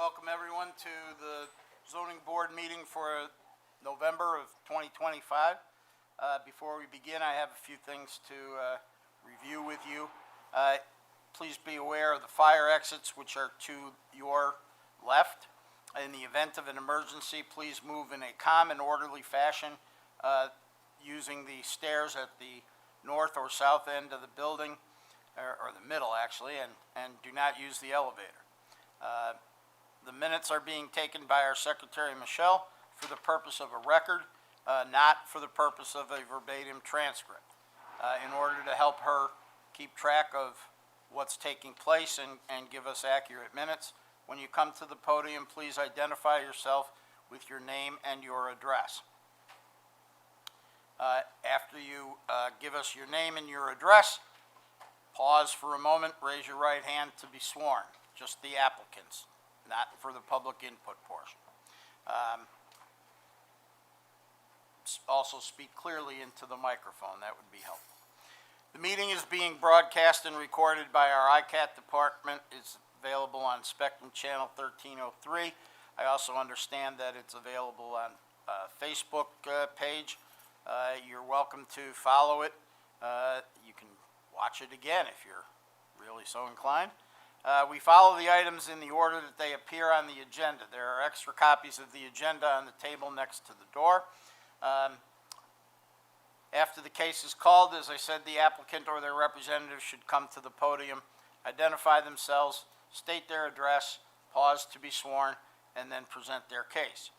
welcome everyone to the zoning board meeting for November of 2025. Before we begin, I have a few things to review with you. Please be aware of the fire exits, which are to your left. In the event of an emergency, please move in a calm and orderly fashion using the stairs at the north or south end of the building, or the middle actually, and do not use the elevator. The minutes are being taken by our Secretary, Michelle, for the purpose of a record, not for the purpose of a verbatim transcript, in order to help her keep track of what's taking place and give us accurate minutes. When you come to the podium, please identify yourself with your name and your address. After you give us your name and your address, pause for a moment, raise your right hand to be sworn. Just the applicants, not for the public input portion. Also speak clearly into the microphone, that would be helpful. The meeting is being broadcast and recorded by our ICAT department. It's available on Spectrum Channel 1303. I also understand that it's available on Facebook page. You're welcome to follow it. You can watch it again if you're really so inclined. We follow the items in the order that they appear on the agenda. There are extra copies of the agenda on the table next to the door. After the case is called, as I said, the applicant or their representative should come to the podium, identify themselves, state their address, pause to be sworn, and then present their case.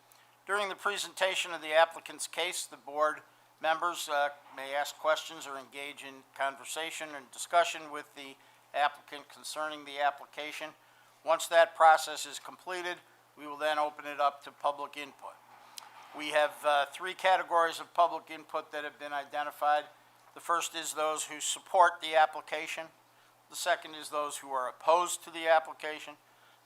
During the presentation of the applicant's case, the board members may ask questions or engage in conversation and discussion with the applicant concerning the application. Once that process is completed, we will then open it up to public input. We have three categories of public input that have been identified. The first is those who support the application. The second is those who are opposed to the application.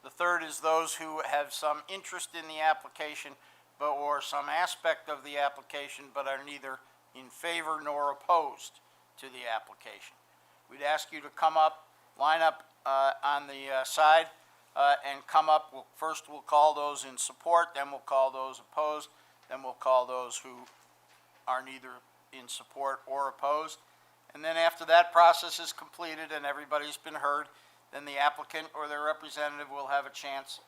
The third is those who have some interest in the application or some aspect of the application but are neither in favor nor opposed to the application. We'd ask you to come up, line up on the side and come up. First we'll call those in support, then we'll call those opposed, then we'll call those who are neither in support or opposed. And then after that process is completed and everybody's been heard, then the applicant or their representative will have a chance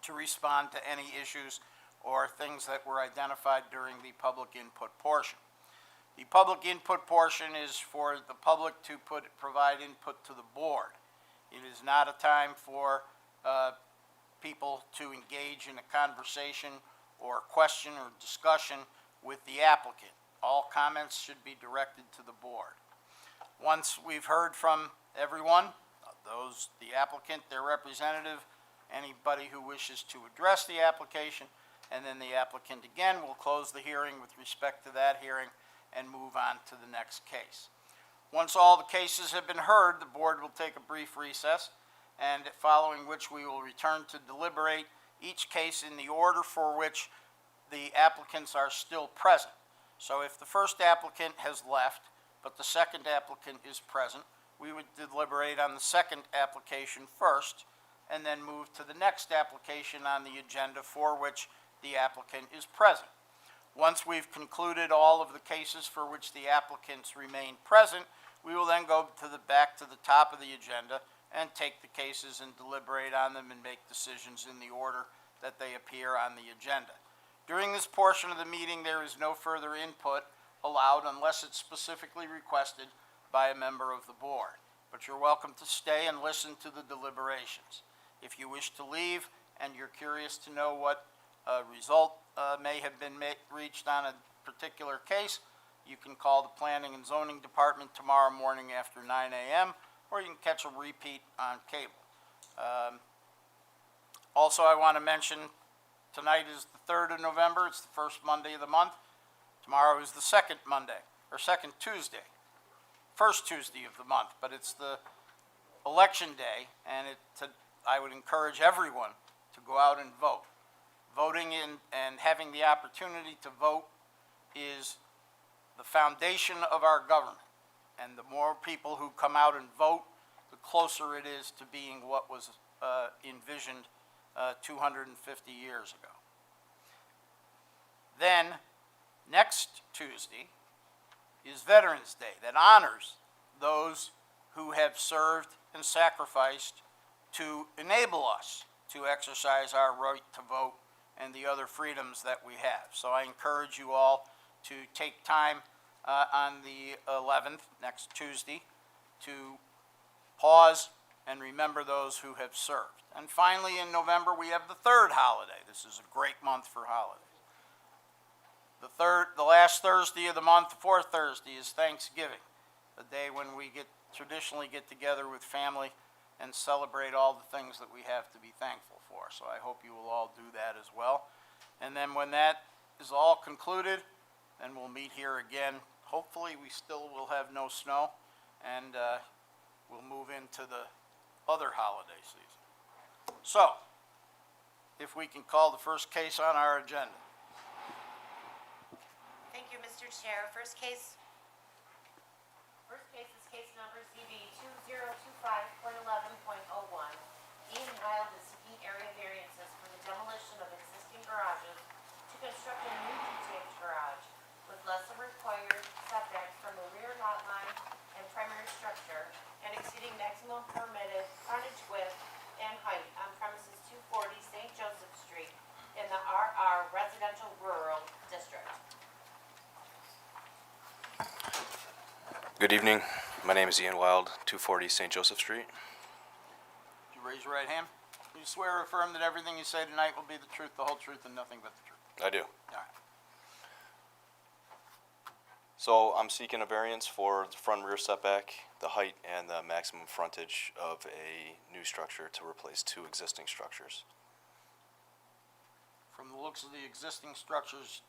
to respond to any issues or things that were identified during the public input portion. The public input portion is for the public to provide input to the board. It is not a time for people to engage in a conversation or question or discussion with the applicant. All comments should be directed to the board. Once we've heard from everyone, the applicant, their representative, anybody who wishes to address the application, and then the applicant again will close the hearing with respect to that hearing and move on to the next case. Once all the cases have been heard, the board will take a brief recess, and following which we will return to deliberate each case in the order for which the applicants are still present. So if the first applicant has left, but the second applicant is present, we would deliberate on the second application first, and then move to the next application on the agenda for which the applicant is present. Once we've concluded all of the cases for which the applicants remain present, we will then go back to the top of the agenda and take the cases and deliberate on them and make decisions in the order that they appear on the agenda. During this portion of the meeting, there is no further input allowed unless it's specifically requested by a member of the board. But you're welcome to stay and listen to the deliberations. If you wish to leave and you're curious to know what result may have been reached on a particular case, you can call the Planning and Zoning Department tomorrow morning after 9 a.m. or you can catch a repeat on cable. Also, I want to mention tonight is the 3rd of November. It's the first Monday of the month. Tomorrow is the second Monday, or second Tuesday. First Tuesday of the month, but it's the election day, and I would encourage everyone to go out and vote. Voting and having the opportunity to vote is the foundation of our government. And the more people who come out and vote, the closer it is to being what was envisioned 250 years ago. Then, next Tuesday is Veterans Day, that honors those who have served and sacrificed to enable us to exercise our right to vote and the other freedoms that we have. So I encourage you all to take time on the 11th, next Tuesday, to pause and remember those who have served. And finally, in November, we have the third holiday. This is a great month for holidays. The last Thursday of the month, the fourth Thursday, is Thanksgiving, the day when we traditionally get together with family and celebrate all the things that we have to be thankful for. So I hope you will all do that as well. And then when that is all concluded, then we'll meet here again. Hopefully we still will have no snow, and we'll move into the other holiday season. So, if we can call the first case on our agenda. Thank you, Mr. Chair. First case is case number ZB2025.11.01. Ian Wild is seeking area variances for the demolition of existing garages to construct a new detached garage with less than required setbacks from the rear lot line and primary structure and exceeding maximum permitted frontage width and height on premises 240 St. Joseph Street in the RR Residential Rural District. Good evening. My name is Ian Wild, 240 St. Joseph Street. Would you raise your right hand? Do you swear or affirm that everything you say tonight will be the truth, the whole truth, and nothing but the truth? I do. All right. So I'm seeking a variance for the front and rear setback, the height, and the maximum frontage of a new structure to replace two existing structures. From the looks of the existing structures,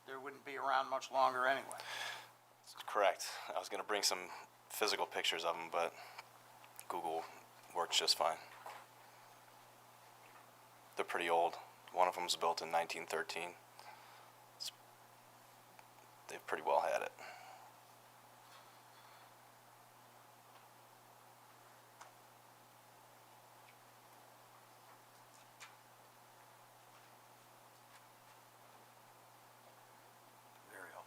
there wouldn't be around much longer anyway. Correct. I was going to bring some physical pictures of them, but Google works just fine. They're pretty old. One of them was built in 1913. They've pretty well had it. Very old.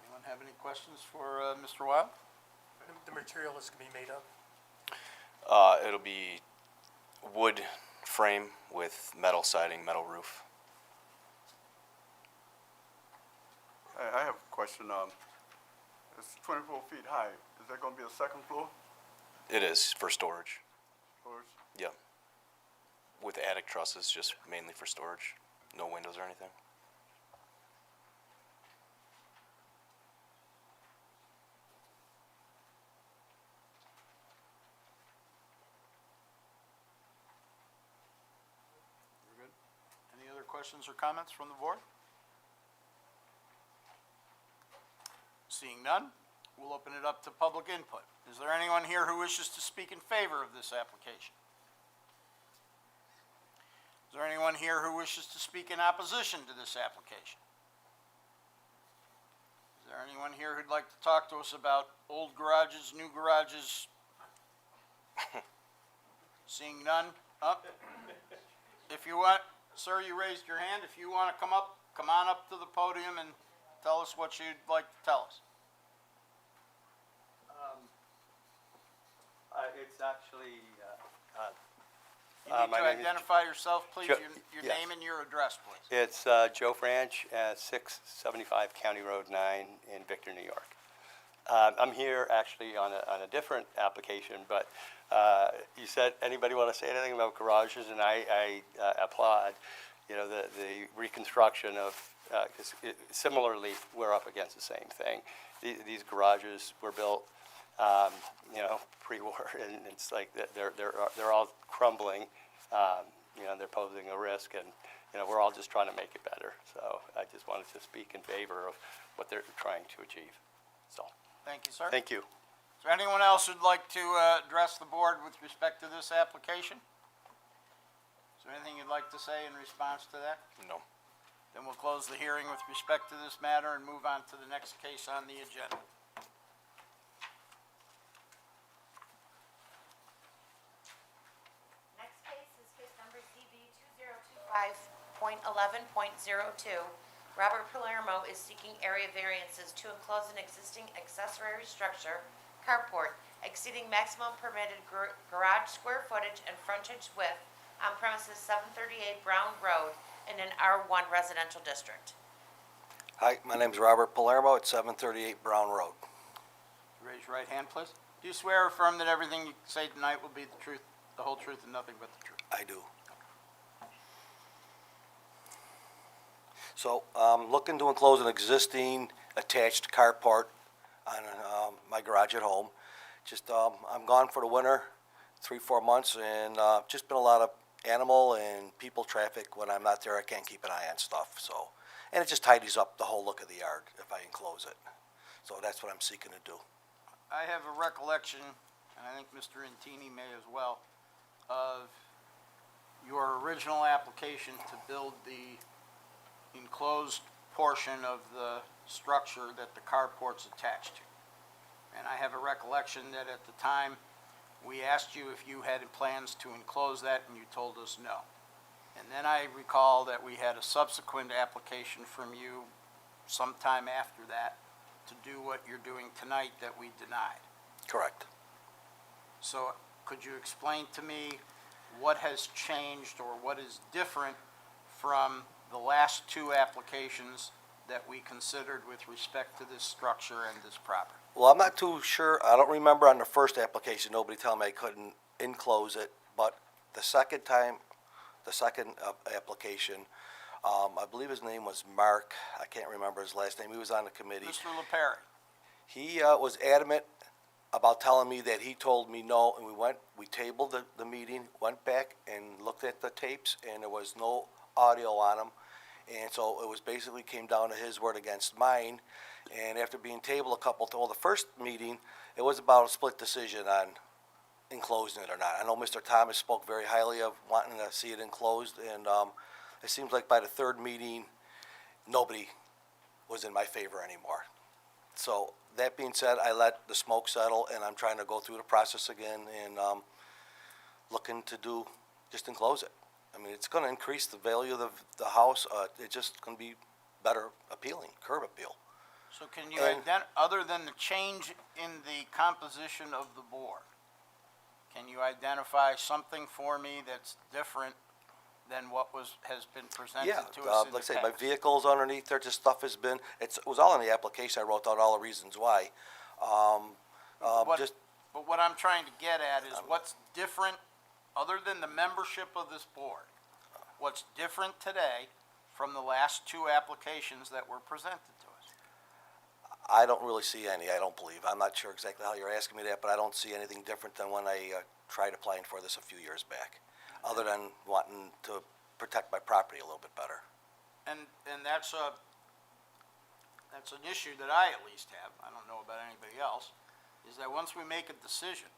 Anyone have any questions for Mr. Wild? The material is going to be made of? It'll be wood frame with metal siding, metal roof. I have a question. It's 24 feet high. Is that going to be a second floor? It is for storage. Storage? Yeah. With attic trusses, just mainly for storage. No windows or anything. You're good. Any other questions or comments from the board? Seeing none, we'll open it up to public input. Is there anyone here who wishes to speak in favor of this application? Is there anyone here who wishes to speak in opposition to this application? Is there anyone here who'd like to talk to us about old garages, new garages? Seeing none? Up. If you want, sir, you raised your hand. If you want to come on up to the podium and tell us what you'd like to tell us. It's actually, You need my to name is identify yourself, please, Joe- your yes. name and your address, please. it's Joe Franch at 675 County Road 9 in Victor, New York. I'm here actually on a different application, but you said, anybody want to say anything about garages? And I applaud, you know, the reconstruction of, 'cause similarly, we're up against the same thing. These garages were built, you know, pre-war, and it's like they're all crumbling. You know, they're posing a risk, and you know, we're all just trying to make it better. So I just wanted to speak in favor of what they're trying to achieve. So Thank you, sir. thank you. Is there anyone else who'd like to address the board with respect to this application? Is there anything you'd like to say in response to that? No. Then we'll close the hearing with respect to this matter and move on to the next case on the agenda. Next case is Robert Palermo is seeking area variances to enclose an existing accessory structure, carport, exceeding maximum permitted garage square footage and frontage width on premises 738 Brown Road in an R1 residential district. Hi, my name's Robert Palermo at 738 Brown Road. Raise your right hand, please. Do you swear or affirm that everything you say tonight will be the truth, the whole truth, and nothing but the truth? I do. So, looking to enclose an existing attached carport on my garage at home. Just, I'm gone for the winter, 3-4 months, and just been a lot of animal and people traffic. When I'm not there, I can't keep an eye on stuff, so. And it just tidies up the whole look of the yard if I enclose it. So that's what I'm seeking to do. I have a recollection, and I think Mr. Intini may as well, of your original application to build the enclosed portion of the structure that the carport's attached to. And I have a recollection that at the time, we asked you if you had plans to enclose that, and you told us no. And then I recall that we had a subsequent application from you sometime after that to do what you're doing tonight that we denied. Correct. So could you explain to me what has changed or what is different from the last two applications that we considered with respect to this structure and this property? Well, I'm not too sure, I don't remember on the first application, nobody telling me I couldn't enclose it, but the second time, the second application, I believe his name was Mark, I can't remember his last name, he was on the committee. Mr. LaPerry, He was adamant about telling me that he told me no, and we tabled the meeting, went back and looked at the tapes, and there was no audio on them. And so it was basically came down to his word against mine. And after being tabled the first meeting, it was about a split decision on enclosing it or not. I know Mr. Thomas spoke very highly of wanting to see it enclosed, and it seems like by the third meeting, nobody was in my favor anymore. So that being said, I let the smoke settle, and I'm trying to go through the process again and looking to just enclose it. I mean, it's going to increase the value of the house. It's just going to be better appealing, curb appeal. so can you And- other than the change in the composition of the board, can you identify something for me that's different than what has been presented Yeah, to us in the like I say, my past? vehicle's underneath there, just stuff has been, it was all in the application, I wrote out all the reasons why. But what I'm trying to get at is what's different, other than the membership of this board, what's different today from the last two applications that were presented to us? I don't really see any, I don't believe. I'm not sure exactly how you're asking me that, but I don't see anything different than when I tried applying for this a few years back, other than wanting to protect my property a little bit better. And that's an issue that I at least have, I don't know about anybody else, is that once we make a decision,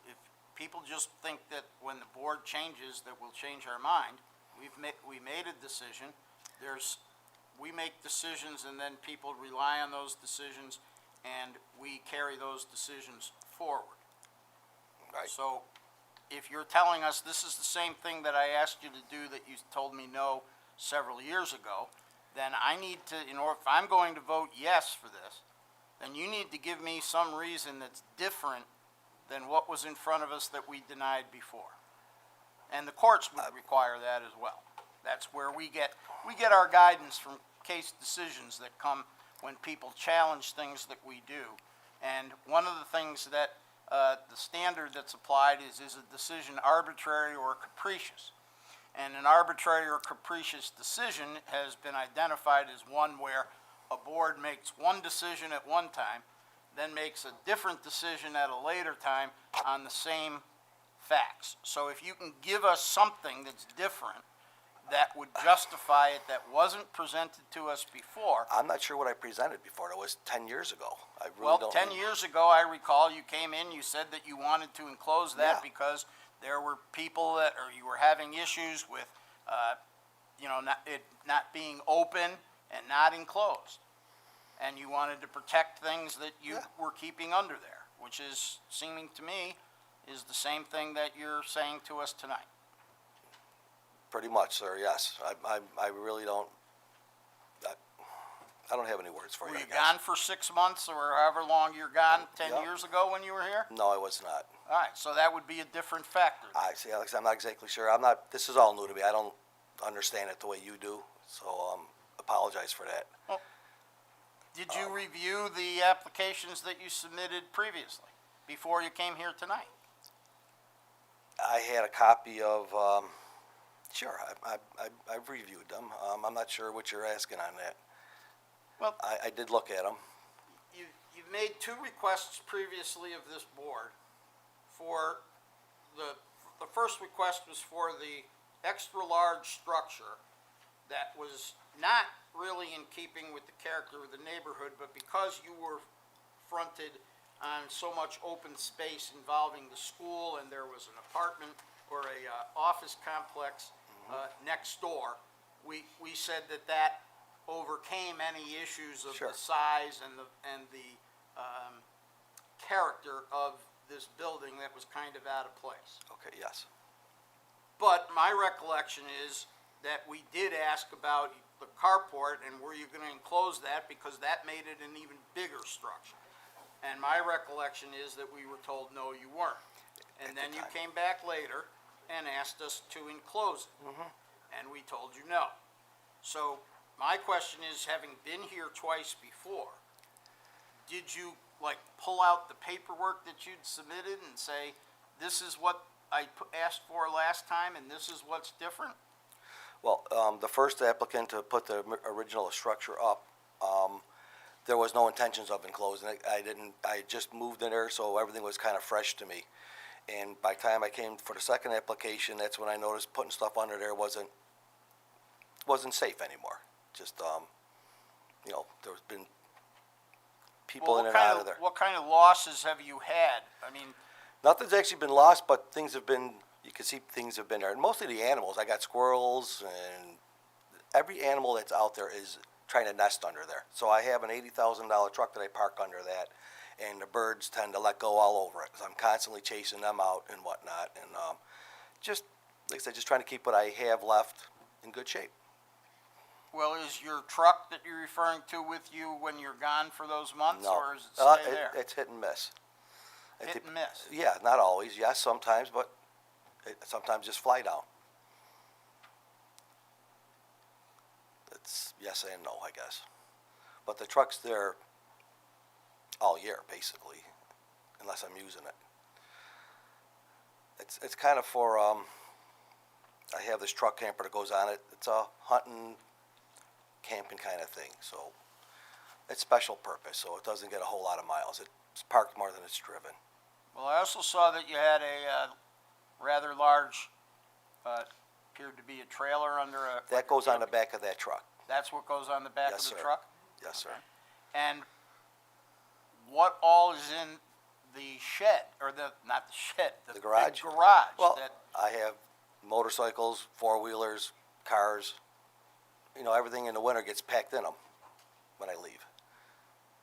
if people just think that when the board changes that we'll change our mind, we made a decision, we make decisions and then people rely on those decisions and we carry those decisions forward. Right. So if you're telling us this is the same thing that I asked you to do that you told me no several years ago, then I need to, if I'm going to vote yes for this, then you need to give me some reason that's different than what was in front of us that we denied before. And the courts would require that as well. That's where we get our guidance from case decisions that come when people challenge things that we do. And one of the things that the standard that's applied is a decision arbitrary or capricious? And an arbitrary or capricious decision has been identified as one where a board makes one decision at one time, then makes a different decision at a later time on the same facts. So if you can give us something that's different, that would justify it, that wasn't presented to us before. I'm not sure what I presented before. It was 10 years ago. I really Well, don't. 10 years ago, I recall you came in, you said that you wanted to enclose that Yeah. because there were people that, or you were having issues with, not being open and not enclosed. And you wanted to protect things that you Yeah. were keeping under there, which is seeming to me is the same thing that you're saying to us tonight. Pretty much, sir, yes. I really don't, I don't have any words for you, Were you I guess. gone for 6 months or however long you're gone, 10 Yeah. years ago when you were here? No, I was not. All right, so that would be a different factor. I see, Alex, I'm not exactly sure. I'm not, this is all new to me. I don't understand it the way you do, so, apologize for that. Did you review the applications that you submitted previously, before you came here tonight? I had a copy of, sure, I've reviewed them. I'm not sure what you're asking on that. Well, I did look at them. you've made 2 requests previously of this board for the first request was for the extra-large structure that was not really in keeping with the character of the neighborhood, but because you were fronted on so much open space involving the school and there was an apartment or a office complex next door, we said that overcame any issues of Sure. the size and the character of this building that was kind of out of place. Okay, yes. But my recollection is that we did ask about the carport and were you gonna enclose that, because that made it an even bigger structure. And my recollection is that we were told, no, you weren't. And At the then you time. came back later and asked us to enclose it. And we told you no. So my question is, having been here twice before, did you like pull out the paperwork that you'd submitted and say, this is what I asked for last time and this is what's different? Well, the first applicant to put the original structure up, there was no intentions of enclosing it. I just moved in there, so everything was kind of fresh to me. And by the time I came for the second application, that's when I noticed putting stuff under there wasn't safe anymore. Just, there's been people in and out of there. What kind of losses have you had? I mean, Nothing's actually been lost, but things have been, you can see things have been there. And mostly the animals. I got squirrels, and every animal that's out there is trying to nest under there. So I have an $80,000 truck that I park under that, and the birds tend to let go all over it. So I'm constantly chasing them out and whatnot. And just, like I said, just trying to keep what I have left in good shape. well, is your truck that you're referring to with you when you're gone for those months, No, or does it stay there? it's hit and miss. Hit and miss. Yeah, not always. Yes, sometimes, but sometimes just fly down. It's yes and no, I guess. But the truck's there all year, basically, unless I'm using it. It's kind of for, I have this truck camper that goes on it. It's a hunting, camping kind of thing, so it's special purpose, so it doesn't get a whole lot of miles. It's parked more than it's driven. Well, I also saw that you had a rather large, appeared to be a trailer under a. That goes on the back of that truck. That's what goes on the back of Yes, the sir. truck? Yes, sir. And what all is in the shed, or not the shed, the The garage? big garage? Well, that, I have motorcycles, four-wheelers, cars. Everything in the winter gets packed in them when I leave.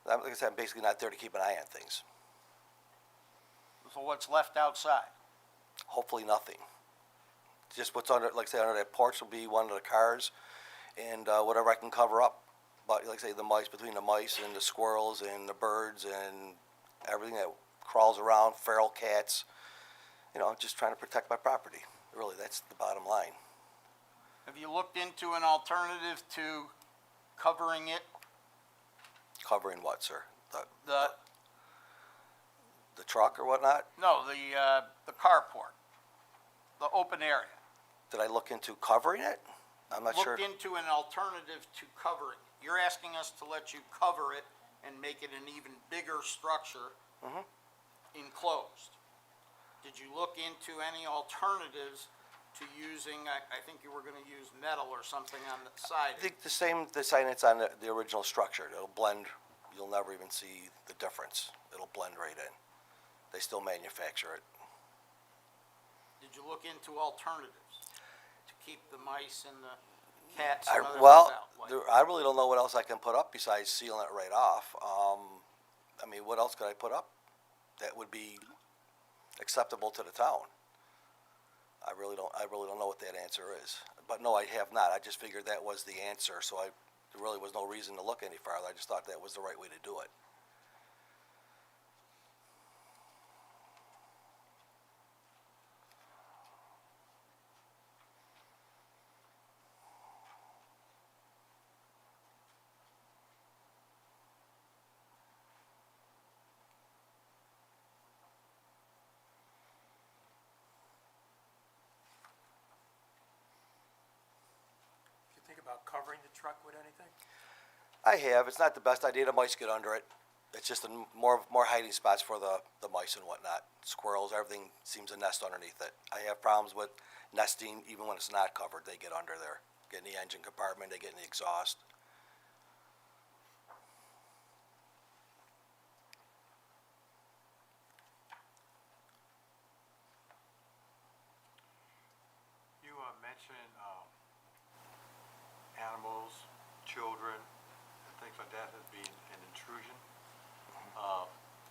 Like I said, I'm basically not there to keep an eye on things. so what's left outside? Hopefully nothing. Just what's under, like I say, under that porch will be one of the cars and whatever I can cover up. But like I say, the mice, between the mice and the squirrels and the birds and everything that crawls around, feral cats, just trying to protect my property. Really, that's the bottom line. Have you looked into an alternative to covering it, Covering what, sir? the truck or whatnot? no, the carport, the open area? Did I look into covering it? I'm not sure. Looked into an alternative to covering it. You're asking us to let you cover it and make it an even bigger structure enclosed. Did you look into any alternatives to using, I think you were gonna use metal or something on the side? I think the same design that's on the original structure. It'll blend. You'll never even see the difference. It'll blend right in. They still manufacture it. Did you look into alternatives to keep the mice and the cats I, and other well, things out? Like, I really don't know what else I can put up besides sealing it right off. What else could I put up that would be acceptable to the town? I really don't know what that answer is. But no, I have not. I just figured that was the answer, so there really was no reason to look any farther. I just thought that was the right way to do it. If you think about covering the truck with anything? I have. It's not the best idea. The mice get under it. It's just more hiding spots for the mice and whatnot. Squirrels, everything seems to nest underneath it. I have problems with nesting even when it's not covered. They get under there, get in the engine compartment, they get in the exhaust. You mentioned animals, children, and things like that as being an intrusion.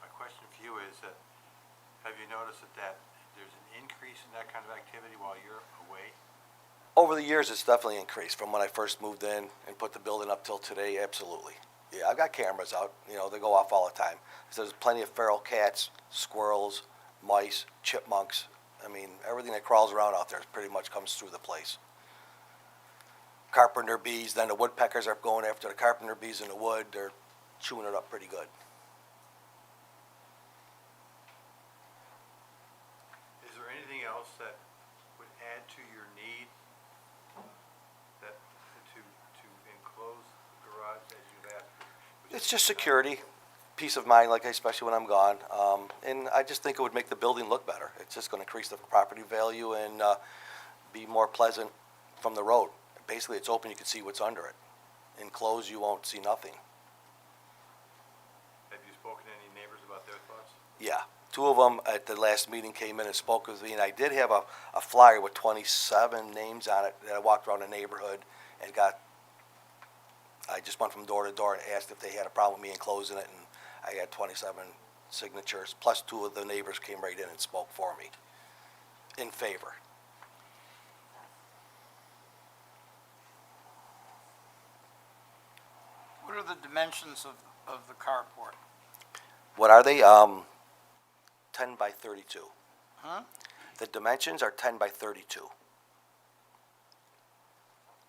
My question for you is that, have you noticed that there's an increase in that kind of activity while you're away? Over the years, it's definitely increased from when I first moved in and put the building up till today, absolutely. Yeah, I've got cameras out, they go off all the time. So there's plenty of feral cats, squirrels, mice, chipmunks. I mean, everything that crawls around out there pretty much comes through the place. Carpenter bees, then the woodpeckers are going after the carpenter bees in the wood. They're chewing it up pretty good. Is there anything else that would add to your need that to enclose the garage as you've asked for? It's just security, peace of mind, like especially when I'm gone. And I just think it would make the building look better. It's just going to increase the property value and be more pleasant from the road. Basically, it's open, you can see what's under it. Enclosed, you won't see nothing. Have you spoken to any neighbors about their thoughts? Yeah, two of them at the last meeting came in and spoke with me, and I did have a flyer with 27 names on it that I walked around the neighborhood and I just went from door to door and asked if they had a problem with me enclosing it, and I had 27 signatures, plus two of the neighbors came right in and spoke for me in favor. What are the dimensions of the carport? What are they? 10 by 32. Huh? The dimensions are 10 by 32.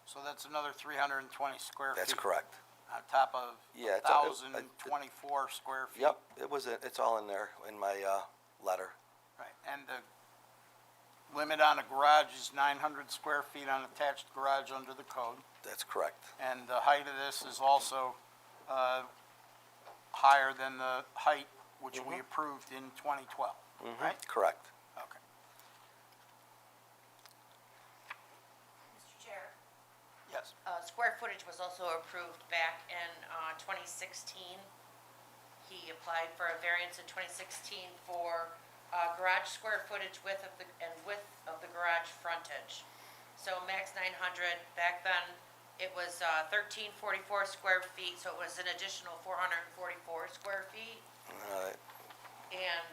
So that's another 320 square feet. That's correct. On top of Yeah, it's 1,024 square feet. Yep, it's all in there in my letter. Right, and the limit on a garage is 900 square feet on attached garage under the code. That's correct. And the height of this is also higher than the height which we approved in 2012, right? Correct. Okay. Mr. Chair, Yes. square footage was also approved back in 2016. He applied for a variance in 2016 for garage square footage width of the garage frontage. So max 900, back then it was 1344 square feet, so it was an additional 444 square feet. All right. And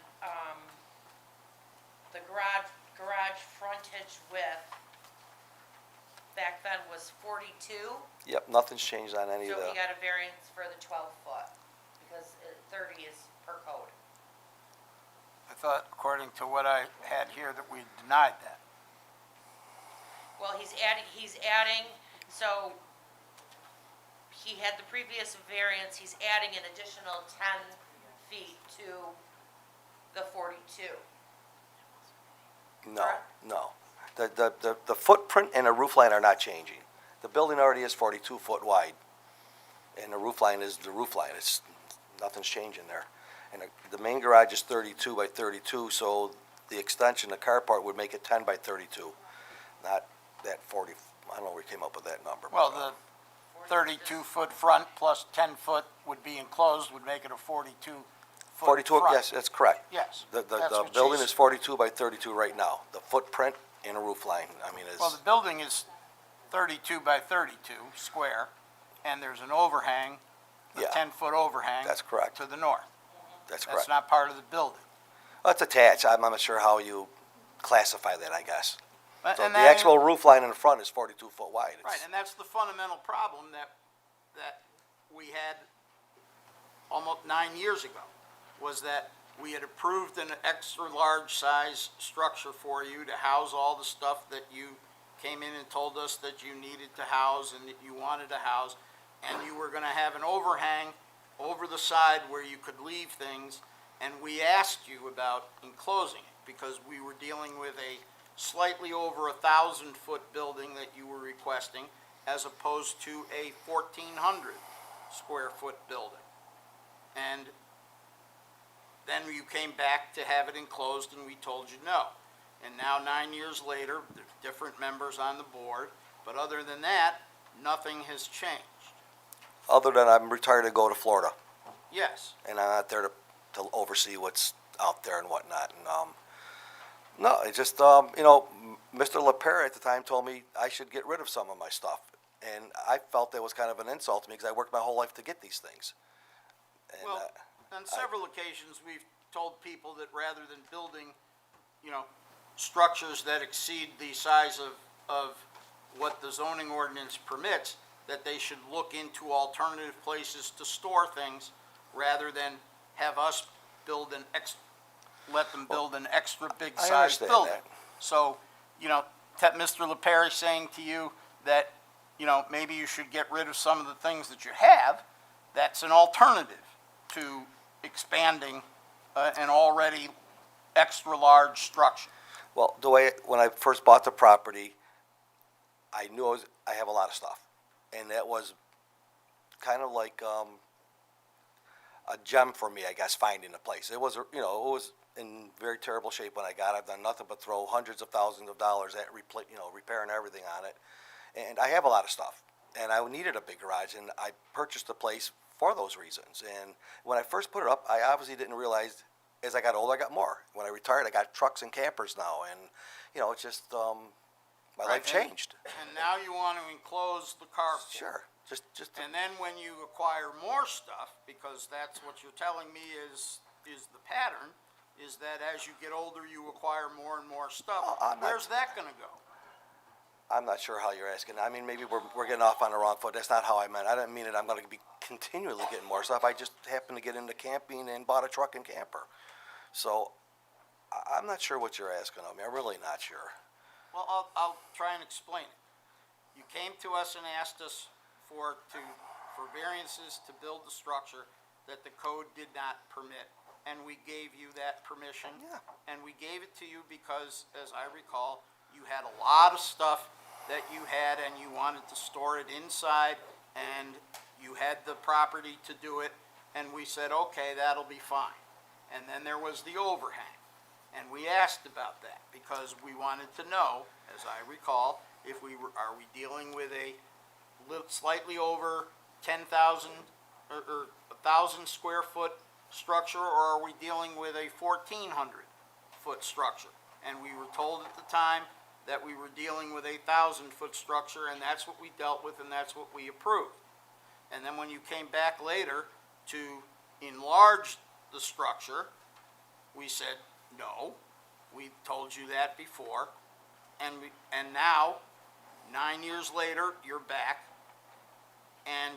the garage frontage width back then was 42. Yep, nothing's changed on any of So the. he got a variance for the 12 foot, because 30 is per code. I thought, according to what I had here, that we denied that. Well, he's adding, so he had the previous variance, he's adding an additional 10 feet to the 42. No, correct? no. The footprint and the roof line are not changing. The building already is 42 foot wide, and the roof line is the roof line. Nothing's changing there. And the main garage is 32 by 32, so the extension, the carport would make it 10 by 32, not that 40. I don't know where he came up with that number. Well, the 32-foot front plus 10 foot would be enclosed, would make it a 42-foot 42, front. yes, that's correct. Yes. The that's what building she's- is 42 by 32 right now. The footprint and the roof line, I mean, Well, the building is 32 by 32 square, and there's an overhang, a Yeah. 10-foot overhang. That's correct. To the north. that's That's correct. not part of the building. Well, it's attached. I'm not sure how you classify that, I guess. So And the that- actual roof line in the front is 42 foot wide. It's- Right, and that's the fundamental problem that we had almost 9 years ago, was that we had approved an extra large size structure for you to house all the stuff that you came in and told us that you needed to house and that you wanted to house, and you were gonna have an overhang over the side where you could leave things, and we asked you about enclosing it, because we were dealing with a slightly over 1,000-foot building that you were requesting, as opposed to a 1,400-square-foot building. And then you came back to have it enclosed, and we told you no. And now, 9 years later, there's different members on the board, but other than that, nothing has changed. Other than I'm retired to go to Florida, Yes, and I'm not there to oversee what's out there and whatnot. And no, it's just Mr. LaPere at the time told me I should get rid of some of my stuff, and I felt that was kind of an insult to me because I worked my whole life to get these things. And, well, on several occasions, we've told people that rather than building, structures that exceed the size of what the zoning ordinance permits, that they should look into alternative places to store things rather than have us let them build an extra big I size understand building. that. So, Mr. LaPere saying to you that, maybe you should get rid of some of the things that you have, that's an alternative to expanding an already extra large structure. well, when I first bought the property, I knew I have a lot of stuff, and that was kind of like a gem for me, I guess, finding a place. It was, it was in very terrible shape when I got it. I've done nothing but throw hundreds of thousands of dollars at repairing everything on it, and I have a lot of stuff, and I needed a big garage, and I purchased the place for those reasons. And when I first put it up, I obviously didn't realize as I got older, I got more. When I retired, I got trucks and campers now, and it's just my life changed. And now you want to enclose the carport. Sure, just And then when you acquire more stuff, because that's what you're telling me is the pattern, is that as you get older, you acquire more and more stuff. Oh, I'm not- Where's that gonna go? I'm not sure how you're asking. I mean, maybe we're getting off on the wrong foot. That's not how I meant. I didn't mean it. I'm going to be continually getting more stuff. I just happened to get into camping and bought a truck and camper. So I'm not sure what you're asking of me. I'm really not sure. Well, I'll try and explain it. You came to us and asked us for variances to build the structure that the code did not permit, and we gave you that permission. Yeah. And we gave it to you because, as I recall, you had a lot of stuff that you had and you wanted to store it inside, and you had the property to do it, and we said, okay, that'll be fine. And then there was the overhang, and we asked about that because we wanted to know, as I recall, if are we dealing with a slightly over 10,000 or 1,000 square foot structure, or are we dealing with a 1,400 foot structure? And we were told at the time that we were dealing with a 1,000-foot structure, and that's what we dealt with, and that's what we approved. And then when you came back later to enlarge the structure, we said, no, we told you that before, and now, 9 years later, you're back, and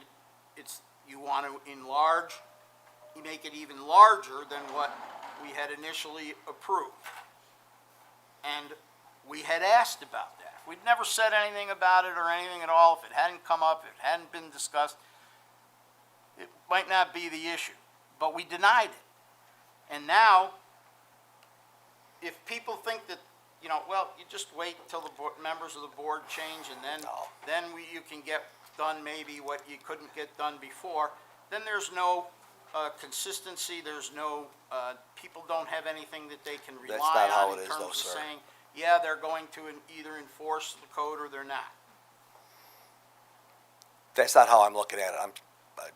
you want to enlarge, you make it even larger than what we had initially approved. And we had asked about that. We'd never said anything about it or anything at all. If it hadn't come up, if it hadn't been discussed, it might not be the issue. But we denied it. And now, if people think that, well, you just wait until the members of the board change, and then you can get done maybe what you couldn't get done before, then there's no consistency, there's no, people don't have anything that they can rely That's not how on it in is, though, terms of sir. saying, yeah, they're going to either enforce the code or they're not. That's not how I'm looking at it.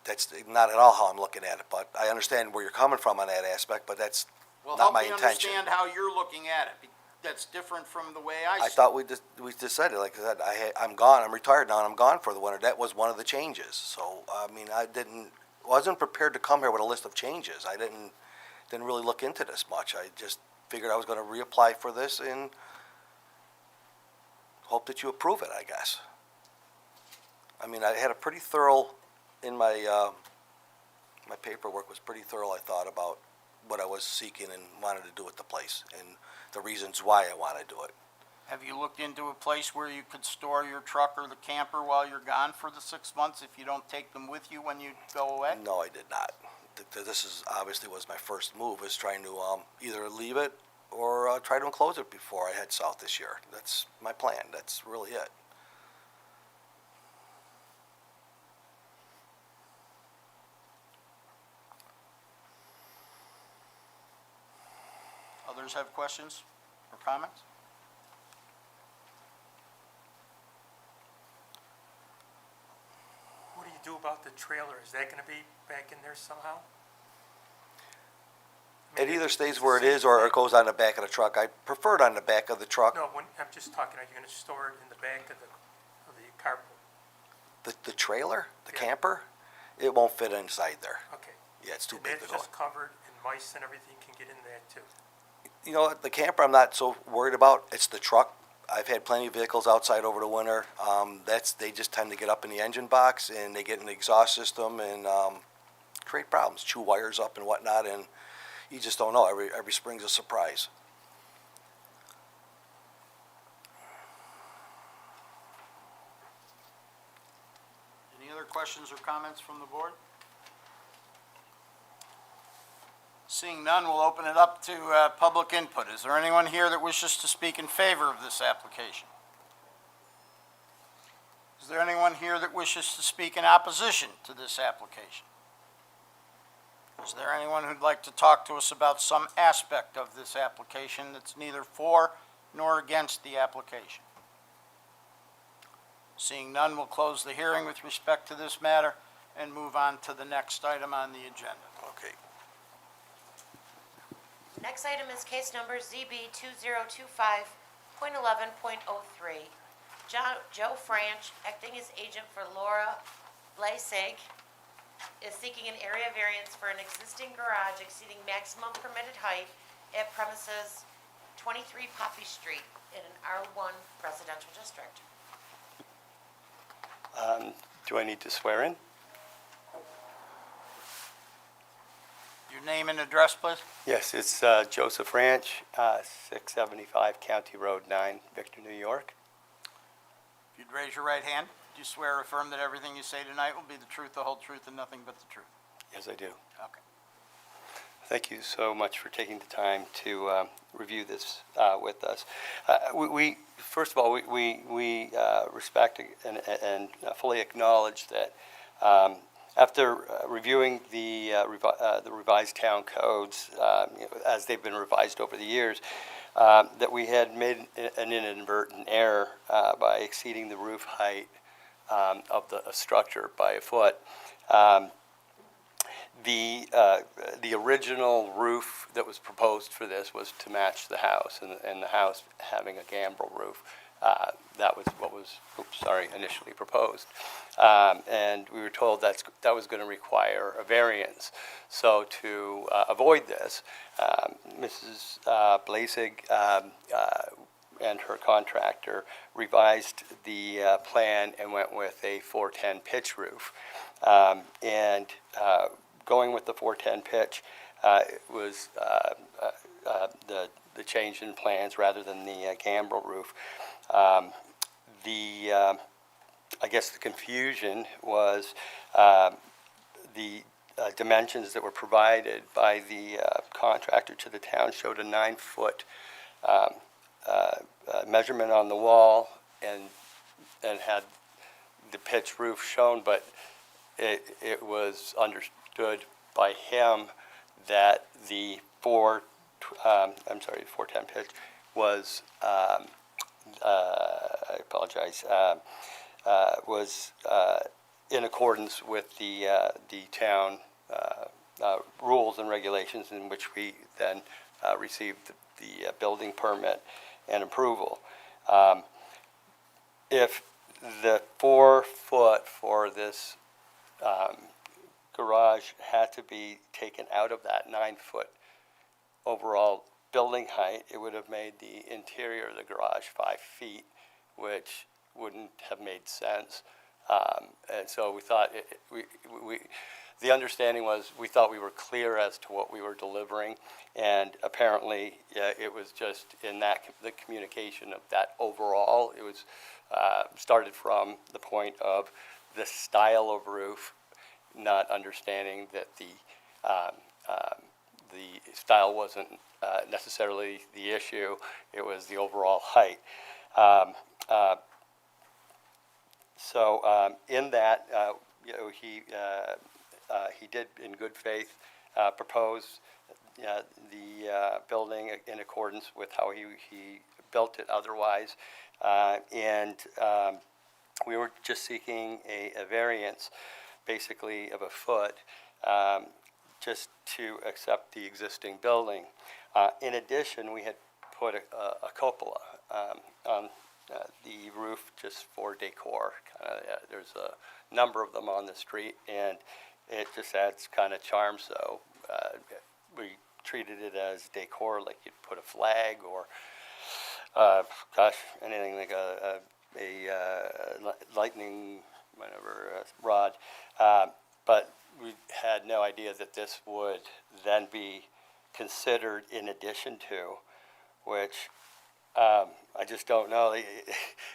That's not at all how I'm looking at it, but I understand where you're coming from on that aspect, but that's Well, not help my me intention. understand how you're looking at it. That's different from the way I see I it. thought we just said it. Like I said, I'm gone. I'm retired now, and I'm gone for the winter. That was one of the changes. So I mean, wasn't prepared to come here with a list of changes. I didn't really look into this much. I just figured I was going to reapply for this, and hope that you approve it, I guess. I mean, I had a pretty thorough, in my, my paperwork was pretty thorough, I thought, about what I was seeking and wanted to do with the place and the reasons why I want to do it. Have you looked into a place where you could store your truck or the camper while you're gone for the 6 months if you don't take them with you when you go away? No, I did not. This is, obviously was my first move, was trying to either leave it or try to enclose it before I head south this year. That's my plan. That's really it. Others have questions or comments? What do you do about the trailer? Is that gonna be back in there somehow? I It mean, either stays it's where it the same is or thing. it goes on the back of the truck. I prefer it on the back of the truck. No, I'm just talking, are you gonna store it in the back of the carport? The trailer, the Yeah. camper, it won't fit inside there. Okay. Yeah, it's too And big to that's go. just covered and mice and everything can get in there too? You know what, the camper I'm not so worried about. It's the truck. I've had plenty of vehicles outside over the winter. They just tend to get up in the engine box and they get in the exhaust system and create problems, chew wires up and whatnot, and you just don't know. Every spring's a surprise. Any other questions or comments from the board? Seeing none, we'll open it up to public input. Is there anyone here that wishes to speak in favor of this application? Is there anyone here that wishes to speak in opposition to this application? Is there anyone who'd like to talk to us about some aspect of this application that's neither for nor against the application? Seeing none, we'll close the hearing with respect to this matter and move on to the next item on the agenda. Okay. Next item is case number ZB2025.11.03. Joe Franch, acting as agent for Laura Blasek, is seeking an area variance for an existing garage exceeding maximum permitted height at premises 23 Poppy Street in an R1 residential district. Do I need to swear in? Your name and address, please? Yes, it's Joseph Ranch, 675 County Road 9, Victor, New York. If you'd raise your right hand, do you swear or affirm that everything you say tonight will be the truth, the whole truth, and nothing but the truth? Yes, I do. Okay. Thank you so much for taking the time to review this with us. We first of all, we respect and fully acknowledge that after reviewing the revised town codes, as they've been revised over the years, that we had made an inadvertent error by exceeding the roof height of the structure by a foot. The original roof that was proposed for this was to match the house, and the house having a gambrel roof. That was what was, initially proposed. And we were told that was going to require a variance. So to avoid this, Mrs. Blasig and her contractor revised the plan and went with a 410 pitch roof. Going with the 410 pitch was the change in plans rather than the gambrel roof. I guess the confusion was the dimensions that were provided by the contractor to the town showed a 9-foot measurement on the wall and had the pitch roof shown, but it was understood by him that the 410 pitch was, I apologize, was in accordance with the town rules and regulations, in which we then received the building permit and approval. If the 4 foot for this garage had to be taken out of that 9-foot overall building height, it would have made the interior of the garage 5 feet which wouldn't have made sense. And so we thought, the understanding was, we thought we were clear as to what we were delivering, and apparently it was just in that, the communication of that overall, it was started from the point of the style of roof, not understanding that the style wasn't necessarily the issue, it was the overall height. So in that, he did, in good faith, propose the building in accordance with how he built it otherwise. And we were just seeking a variance, basically of a foot, just to accept the existing building. In addition, we had put a cupola on the roof just for decor. There's a number of them on the street, and it just adds kind of charm. So we treated it as decor, like you'd put a flag or, anything like a lightning, whatever, rod. But we had no idea that this would then be considered in addition to, which I just don't know.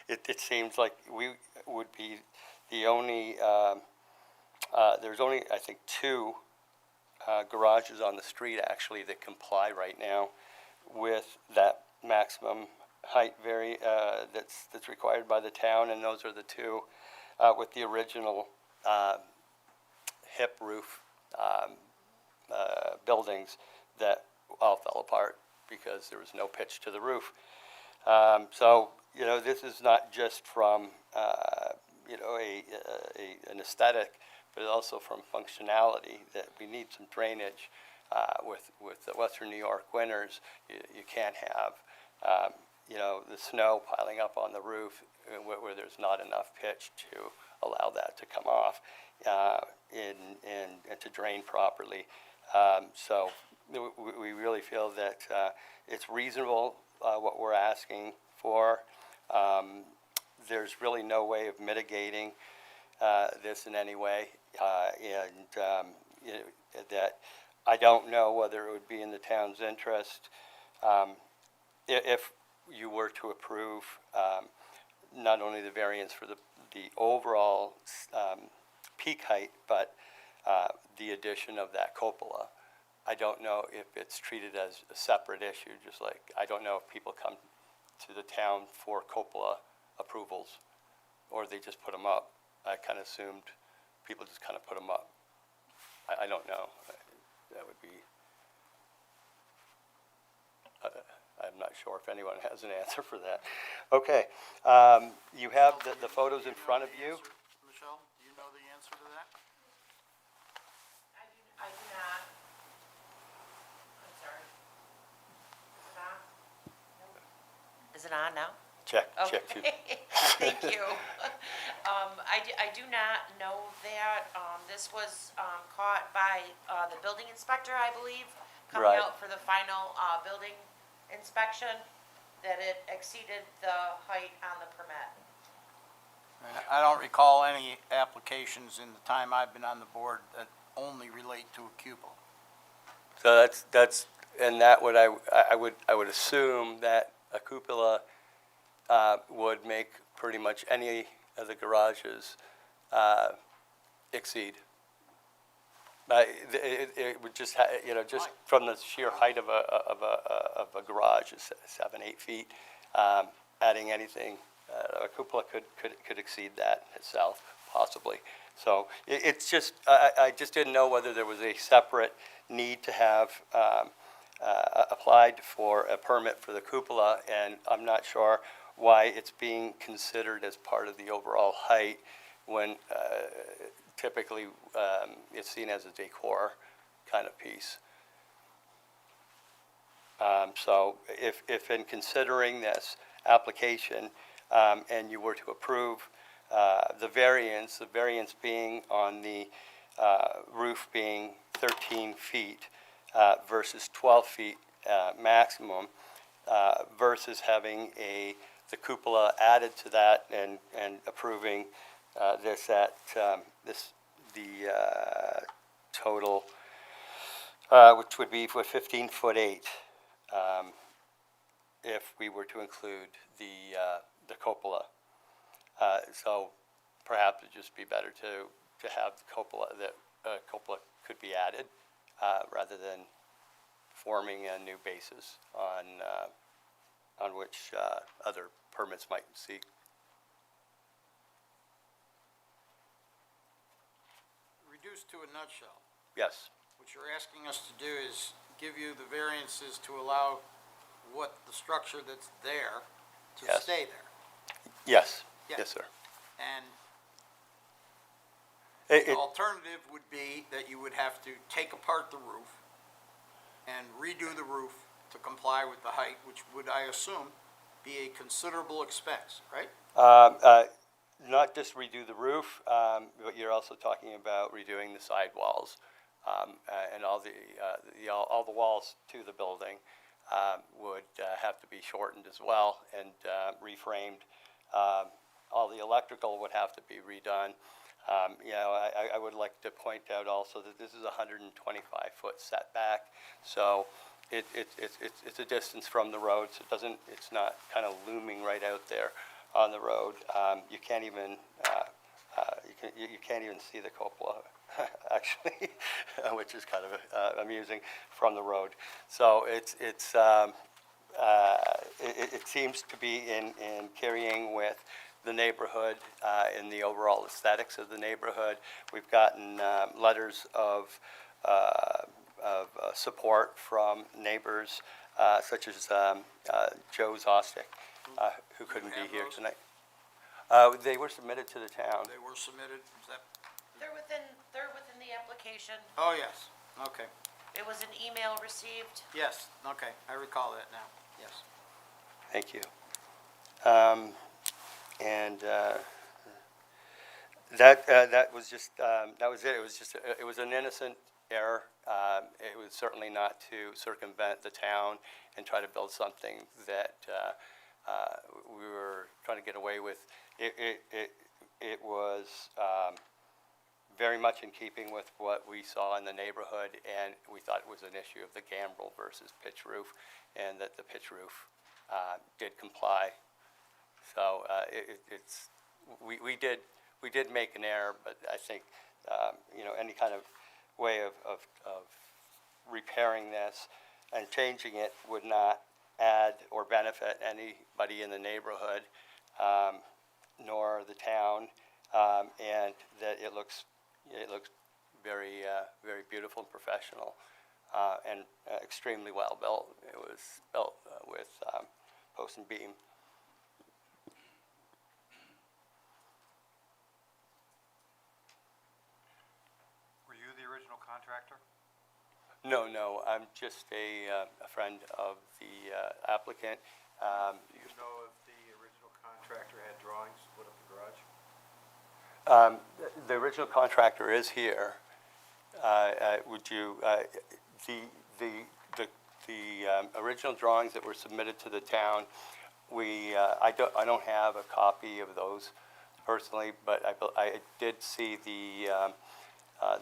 It seems like we would be the only, there's only, I think, 2 garages on the street actually that comply right now with that maximum height that's required by the town, and those are the 2 with the original hip roof buildings that all fell apart because there was no pitch to the roof. So, this is not just from, an aesthetic, but also from functionality, that we need some drainage. With the Western New York winters, you can't have, the snow piling up on the roof where there's not enough pitch to allow that to come off and to drain properly. So we really feel that it's reasonable what we're asking for. There's really no way of mitigating this in any way, that I don't know whether it would be in the town's interest if you were to approve not only the variance for the overall peak height, but the addition of that cupola. I don't know if it's treated as a separate issue, just like I don't know if people come to the town for cupola approvals or they just put them up. I kind of assumed people just kind of put them up. I don't know. That would be, I'm not sure if anyone has an answer for that. Okay, you have the photos in front of you. Michelle, do you know the answer to that? I do not. I'm sorry. Is it on now? Check two. Okay, thank you. I do not know that. This was caught by the building inspector, I believe, coming Right. out for the final building inspection, that it exceeded the height on the permit. I don't recall any applications in the time I've been on the board that only relate to a cupola. So that's and that would I would assume that a cupola would make pretty much any of the garages exceed. It would just just from the sheer height of a garage is 7-8 feet. Adding anything, a cupola could exceed that itself possibly. So it's just I just didn't know whether there was a separate need to have applied for a permit for the cupola, and I'm not sure why it's being considered as part of the overall height when typically it's seen as a decor kind of piece. So if in considering this application and you were to approve the variance being on the roof being 13 feet versus 12 feet maximum versus having a the cupola added to that and approving this at the total, which would be for 15'8", if we were to include the cupola. So perhaps it'd just be better to have the cupola, that cupola could be added rather than forming a new basis on which other permits might seek. Reduced to a nutshell, Yes, what you're asking us to do is give you the variances to allow what the structure that's there to Yes. stay there. yes, Yeah. yes, sir. And It- the it- alternative would be that you would have to take apart the roof and redo the roof to comply with the height, which would, I assume, be a considerable expense, right? Not just redo the roof, but you're also talking about redoing the sidewalls and all the walls to the building would have to be shortened as well and reframed. All the electrical would have to be redone. I would like to point out also that this is a 125-foot setback, so it's a distance from the road, so it's not kind of looming right out there on the road. You can't even you can't even see the cupola actually, which is kind of amusing from the road. So it seems to be in carrying with the neighborhood, in the overall aesthetics of the neighborhood. We've gotten letters of support from neighbors, such as Joe Zostic, who couldn't be have here those? tonight. They were submitted to the town. They were submitted, is that, They're within the application. oh, yes, okay, It was an email received. yes, okay, I recall that now, yes. Thank you. And that was just that was it. It was an innocent error. It was certainly not to circumvent the town and try to build something that we were trying to get away with. It was very much in keeping with what we saw in the neighborhood, and we thought it was an issue of the gambrel versus pitch roof, and that the pitch roof did comply. So we did make an error, but I think any kind of way of repairing this and changing it would not add or benefit anybody in the neighborhood, nor the town, and that it looks very very beautiful and professional, and extremely well built. It was built with post and beam. Were you the original contractor? No, I'm just a friend of the applicant. Do you know if the original contractor had drawings to put up the garage? The original contractor is here. Would you, the original drawings that were submitted to the town, I don't have a copy of those personally, but I did see the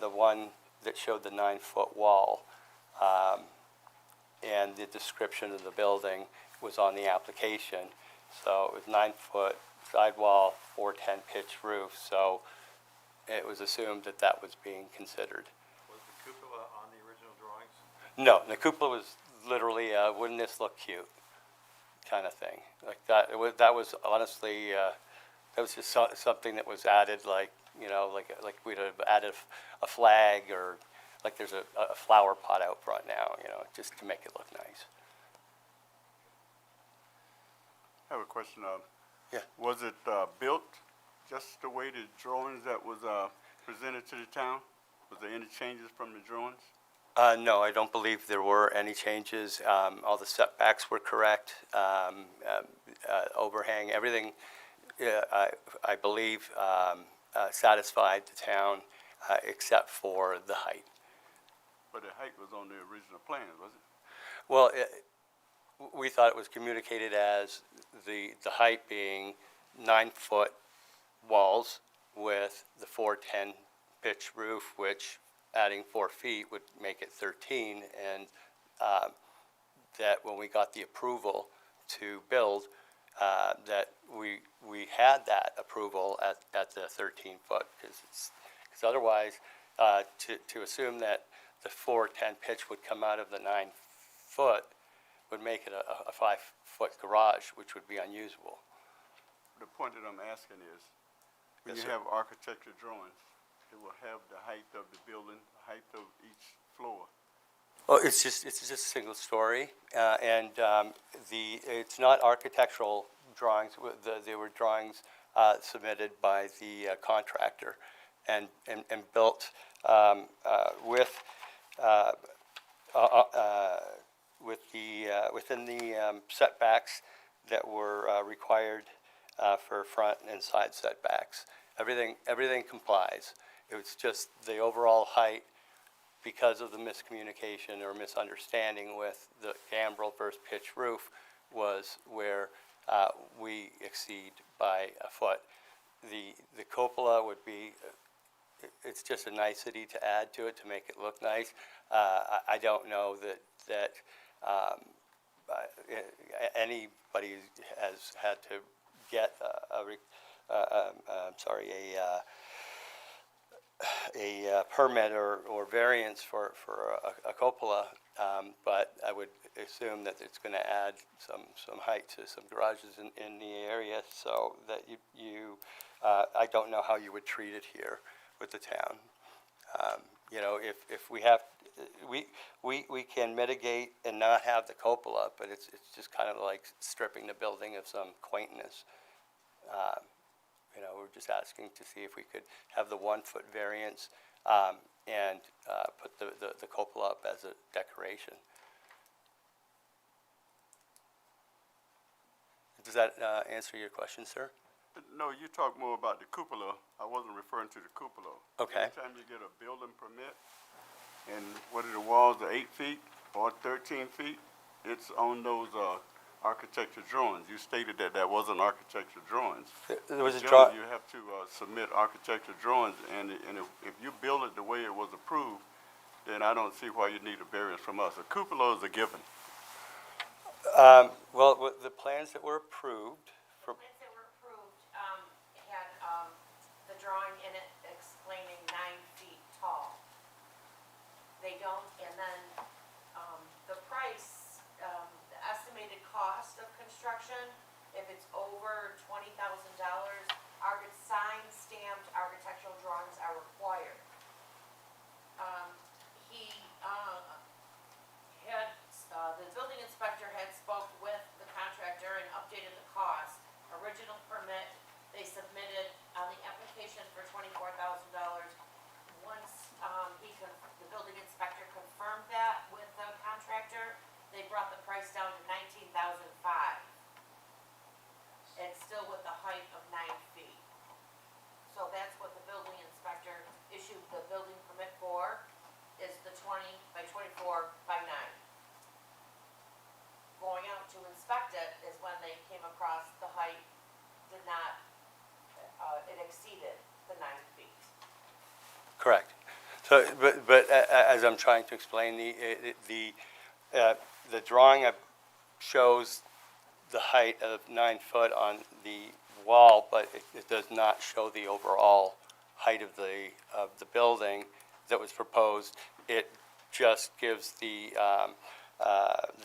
one that showed the 9-foot wall, and the description of the building was on the application. So it was 9-foot sidewall, 410 pitch roof, so it was assumed that that was being considered. Was the cupola on the original drawings? No, the cupola was literally, wouldn't this look cute, kind of thing. Like that, that was honestly, that was just something that was added, like we'd have added a flag, or like there's a flower pot out front now, just to make it look nice. I have a question. Yeah. Was it built just the way the drawings that was presented to the town? Was there any changes from the drawings? No, I don't believe there were any changes. All the setbacks were correct. Overhang, everything, I believe, satisfied the town except for the height. But the height was on the original plans, was it? Well, we thought it was communicated as the height being 9-foot walls with the 410 pitch roof, which adding 4 feet would make it 13, and that when we got the approval to build, that we had that approval at the 13-foot, because otherwise, to assume that the 410 pitch would come out of the 9-foot would make it a 5-foot garage, which would be unusable. The point that I'm asking is, when Yes, you sir. have architecture drawings, it will have the height of the building, the height of each floor. Well, it's just a single story, and it's not architectural drawings. They were drawings submitted by the contractor and built with within the setbacks that were required for front and side setbacks. Everything complies. It was just the overall height, because of the miscommunication or misunderstanding with the gambrel versus pitch roof, was where we exceed by a foot. The cupola would be, it's just a nicety to add to it to make it look nice. I don't know that anybody has had to get a permit or variance for a cupola, but I would assume that it's going to add some height to some garages in the area, so that I don't know how you would treat it here with the town. You know, if we have, we can mitigate and not have the cupola, but it's just kind of like stripping the building of some quaintness. You know, we're just asking to see if we could have the 1-foot variance and put the cupola up as a decoration. Does that answer your question, sir? No, you talk more about the cupola. I wasn't referring to the cupola. Okay. Anytime you get a building permit, and whether the walls are 8 feet or 13 feet, it's on those architecture drawings. You stated that wasn't architecture drawings. There was a Generally, you have to submit architecture drawings, and if you build it the way it was approved, then I don't see why you need a variance from us. A cupola is a given. Well, the plans that were approved The plans that were approved had the drawing in it explaining 9 feet tall. They don't, and then the price, the estimated cost of construction, if it's over $20,000, signed, stamped architectural drawings are required. The building inspector had spoke with the contractor and updated the cost. Original permit, they submitted on the application for $24,000. Once the building inspector confirmed that with the contractor, they brought the price down to $19,500. It's still with the height of 9 feet. So that's what the building inspector issued the building permit for, is the 20 by 24 by 9. Going out to inspect it is when they came across the height did not, it exceeded the 9 feet. correct. So, but as I'm trying to explain, the drawing shows the height of 9 foot on the wall, but it does not show the overall height of the building that was proposed. It just gives the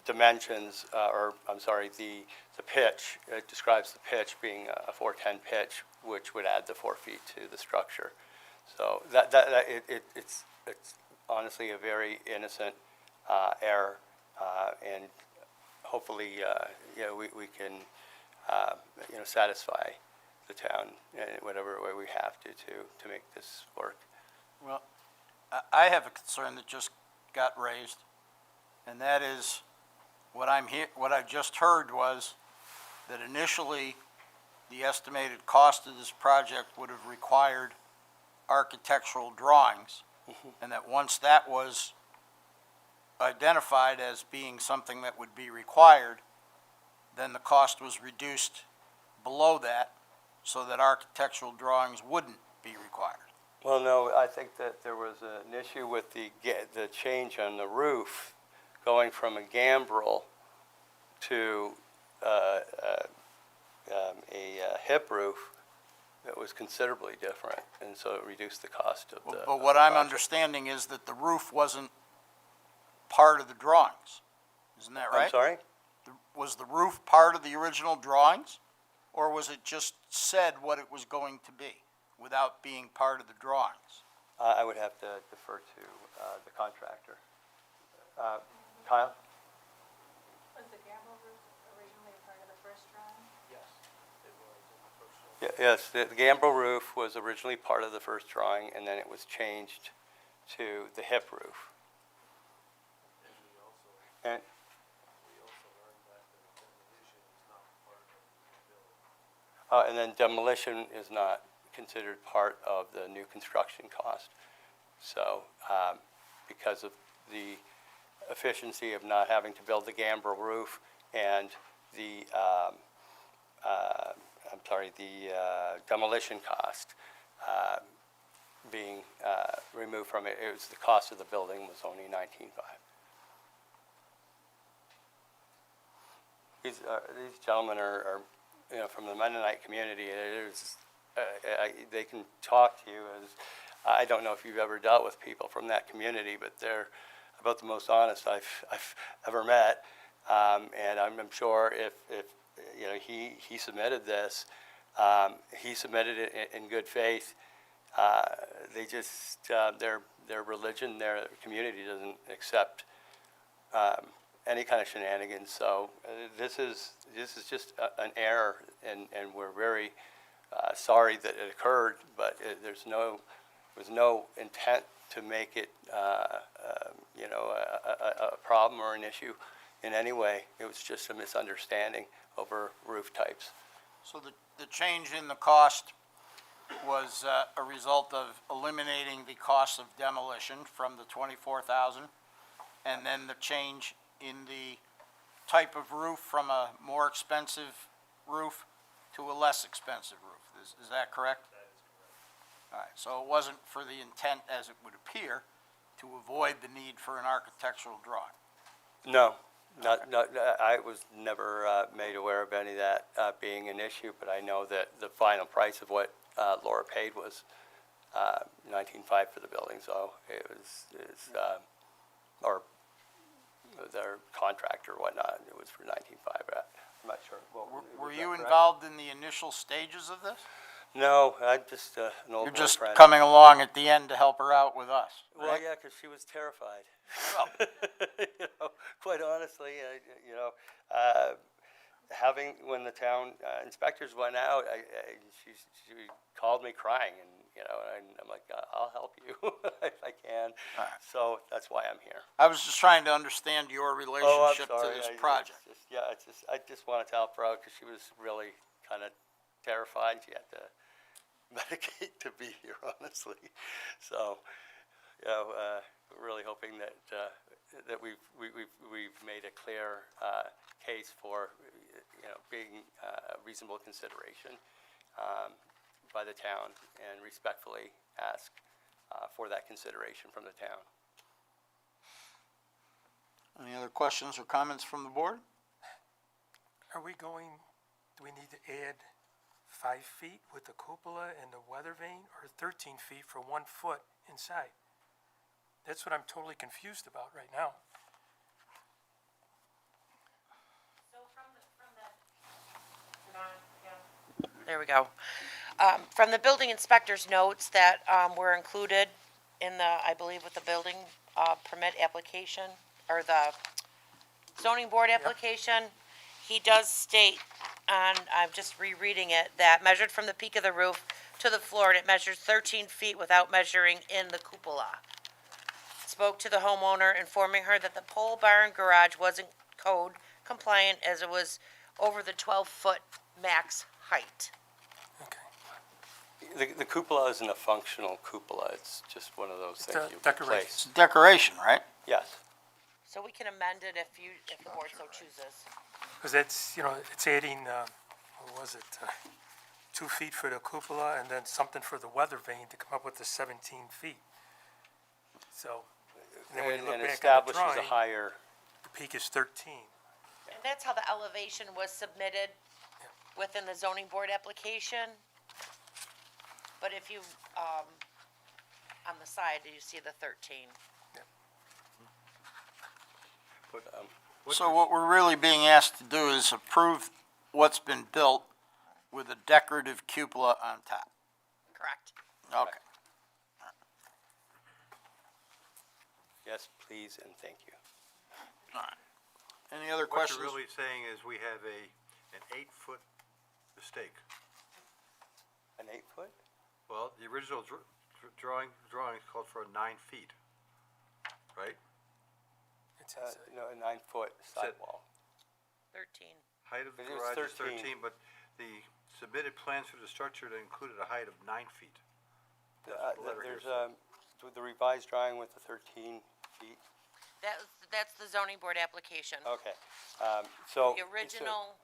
dimensions, the pitch. It describes the pitch being a 410 pitch, which would add the 4 feet to the structure. So it's honestly a very innocent error, and hopefully, we can, satisfy the town in whatever way we have to make this work. Well, I have a concern that just got raised, and that is what I just heard was that initially the estimated cost of this project would have required architectural drawings, and that once that was identified as being something that would be required, then the cost was reduced below that so that architectural drawings wouldn't be required. Well, no, I think that there was an issue with the change on the roof, going from a gambrel to a hip roof that was considerably different, and so it reduced the cost of the. But what I'm project. understanding is that the roof wasn't part of the drawings. Isn't that right? I'm sorry? Was the roof part of the original drawings? Or was it just said what it was going to be without being part of the drawings? I would have to defer to the contractor. Kyle? Was the gambrel roof originally part of the first drawing? Yes, the gambrel roof was originally part of the first drawing, and then it was changed to the hip roof. And and then demolition is not considered part of the new construction cost. So, because of the efficiency of not having to build the gambrel roof and the, demolition cost being removed from it, it was the cost of the building was only $19,500. These gentlemen are from the Mennonite community. They can talk to you as, I don't know if you've ever dealt with people from that community, but they're about the most honest I've ever met. And I'm sure if he submitted this, he submitted it in good faith. They just, their religion, their community doesn't accept any kind of shenanigans. So this is just an error, and we're very sorry that it occurred. But there's no intent to make it a problem or an issue in any way. It was just a misunderstanding over roof types. So the change in the cost was a result of eliminating the cost of demolition from the $24,000, and then the change in the type of roof from a more expensive roof to a less expensive roof. Is that correct? That is correct. All right, so it wasn't for the intent, as it would appear, to avoid the need for an architectural drawing. No, I was never made aware of any of that being an issue, but I know that the final price of what Laura paid was $19,500 for the building, so or their contractor or whatnot, it was for $19,500. I'm not sure. Were you involved in the initial stages of this? No, I'm just an old You're just friend. coming along at the end to help her out with us, Well, right? yeah, because she was terrified. Well. Quite honestly, when the town inspectors went out, she called me crying, and I'm like, I'll help you if I can. All right. So that's why I'm here. I was just trying to understand your Oh, I'm relationship to sorry. this project. I just wanted to help her out because she was really kind of terrified. She had to medicate to be here, honestly. So, really hoping that that we've made a clear case for being reasonable consideration by the town, and respectfully ask for that consideration from the town. Any other questions or comments from the board? Do we need to add 5 feet with the cupola and the weather vane, or 13 feet for 1 foot inside? That's what I'm totally confused about right now. So there we go. From the building inspector's notes that were included in I believe with the building permit application, or the zoning board application, he does state, I'm just rereading it, that measured from the peak of the roof to the floor, and it measures 13 feet without measuring in the cupola. Spoke to the homeowner, informing her that the pole barn garage wasn't code compliant as it was over the 12-foot max height. Okay. The cupola isn't a functional cupola. It's just one of those It's things a you decoration. replace. It's a decoration, right? Yes. So we can amend it if the board so chooses. Because that's, it's adding, what was it? 2 feet for the cupola and then something for the weather vane to come up with the 17 feet. So, and then when you look And back at the establishes a drawing, higher, the peak is 13. And that's how the elevation was submitted within the zoning board application. But if you, on the side, you see the 13. But, So what we're really being asked to do is approve what's been built with a decorative cupola on top. Correct. Okay. yes, please, and thank you. All right. Any other what questions? you're really saying is we have an 8-foot mistake. An 8-foot? Well, the original drawings called for 9 feet, right? It's, No, a 9-foot sidewall. 13. Height of the It is garage is 13. 13, but the submitted plans for the structure that included a height of 9 feet. That's what the letter here There's, says. with the revised drawing with the 13 feet. That's the zoning board application. Okay, so. The original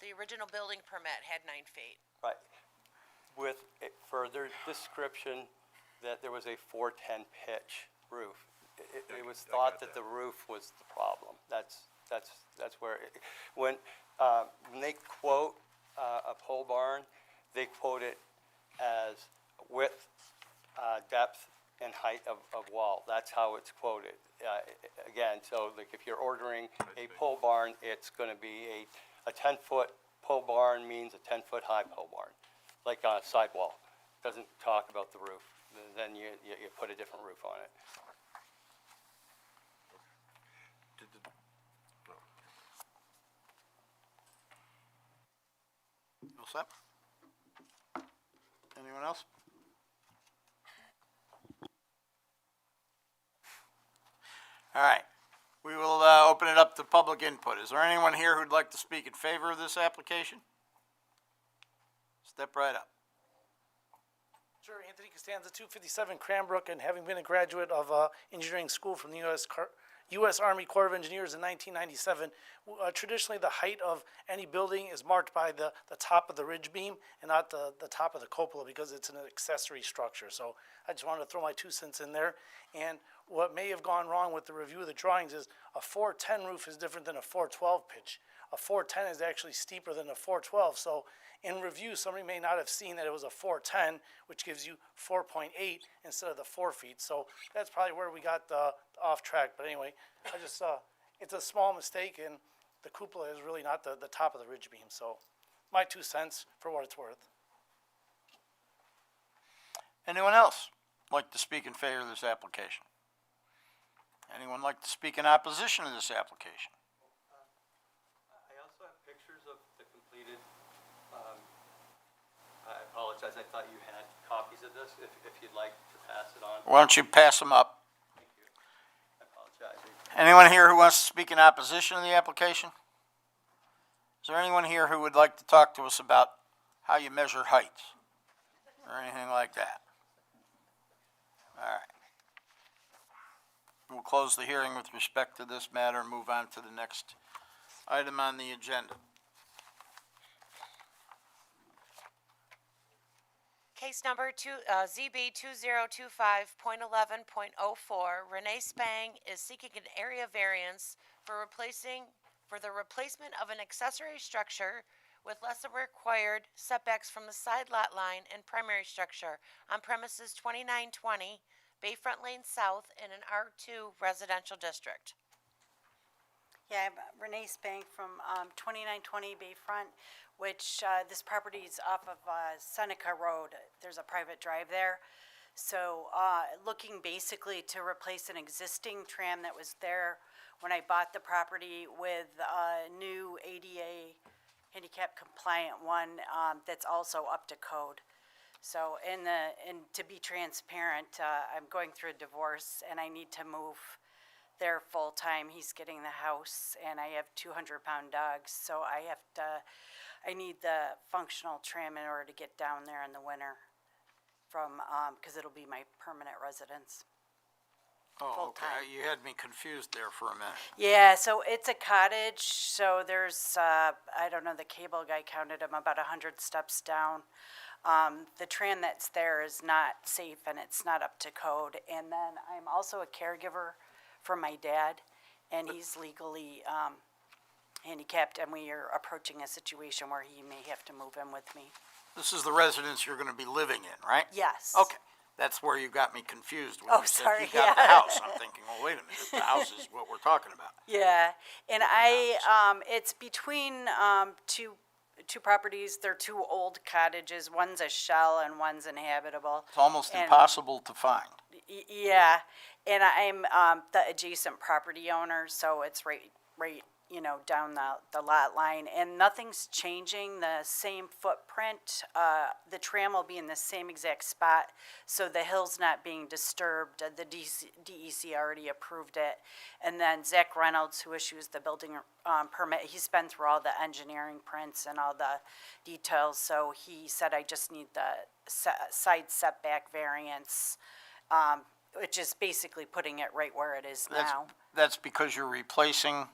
building permit had 9 feet. Right. With a further description that there was a 410 pitch roof. It was I thought got that that. the roof was the problem. That's where, when they quote a pole barn, they quote it as width, depth, and height of wall. That's how it's quoted. Again, so like if you're ordering a pole barn, it's gonna be a 10-foot pole barn means a 10-foot high pole barn, like on a sidewall. Doesn't talk about the roof. Then you put a different roof on it. Did the- no. You all set? Anyone else? All right. We will open it up to public input. Is there anyone here who'd like to speak in favor of this application? Step right up. Sure, Anthony Costanza, 257 Cranbrook, and having been a graduate of engineering school from the U.S. Army Corps of Engineers in 1997, traditionally the height of any building is marked by the top of the ridge beam and not the top of the cupola because it's an accessory structure. So I just wanted to throw my 2 cents in there. And what may have gone wrong with the review of the drawings is a 410 roof is different than a 412 pitch. A 410 is actually steeper than a 412, so in review, somebody may not have seen that it was a 410, which gives you 4.8 instead of the 4 feet. So that's probably where we got off track. But anyway, I just it's a small mistake, and the cupola is really not the top of the ridge beam. So my 2 cents for what it's worth. Anyone else like to speak in favor of this application? Anyone like to speak in opposition to this application? I also have pictures of the completed, I apologize, I thought you had copies of this, if you'd like to pass it on. Why don't you pass them up? Thank you. I apologize. Anyone here who wants to speak in opposition to the application? Is there anyone here who would like to talk to us about how you measure heights or anything like that? All right. We'll close the hearing with respect to this matter and move on to the next item on the agenda. Case number ZB2025.11.04, Renee Spang is seeking an area variance for the replacement of an accessory structure with less than required setbacks from the side lot line and primary structure on premises 2920 Bayfront Lane South in an R2 residential district. Yeah, I'm Renee Spank from 2920 Bayfront, which this property is off of Seneca Road. There's a private drive there. So looking basically to replace an existing tram that was there when I bought the property with a new ADA handicap compliant one that's also up to code. So, and to be transparent, I'm going through a divorce and I need to move there full-time. He's getting the house and I have 200-pound dogs, so I need the functional tram in order to get down there in the winter from, because it'll be my permanent residence. Oh, full-time. okay, you had me confused there for a minute. Yeah, so it's a cottage, so there's, I don't know, the cable guy counted them about 100 steps down. The tram that's there is not safe and it's not up to code. And then I'm also a caregiver for my dad, and he's legally, handicapped, and we are approaching a situation where he may have to move in with me. This is the residence you're gonna be living in, right? Yes. Okay, that's where you got me confused when Oh, you said sorry, you got the yeah. house. I'm thinking, well, wait a minute, the house is what we're talking about. Yeah, and it's between, two properties. They're two old cottages. One's a shell and one's inhabitable. It's almost And- impossible to find. Yeah, and I'm, the adjacent property owner, so it's right, down the lot line, and nothing's changing, the same footprint. The tram will be in the same exact spot, so the hill's not being disturbed. The DEC already approved it. And then Zach Reynolds, who issues the building, permit, he's been through all the engineering prints and all the details, so he said, I just need the side setback variance, which is basically putting it right where it is now. That's because you're replacing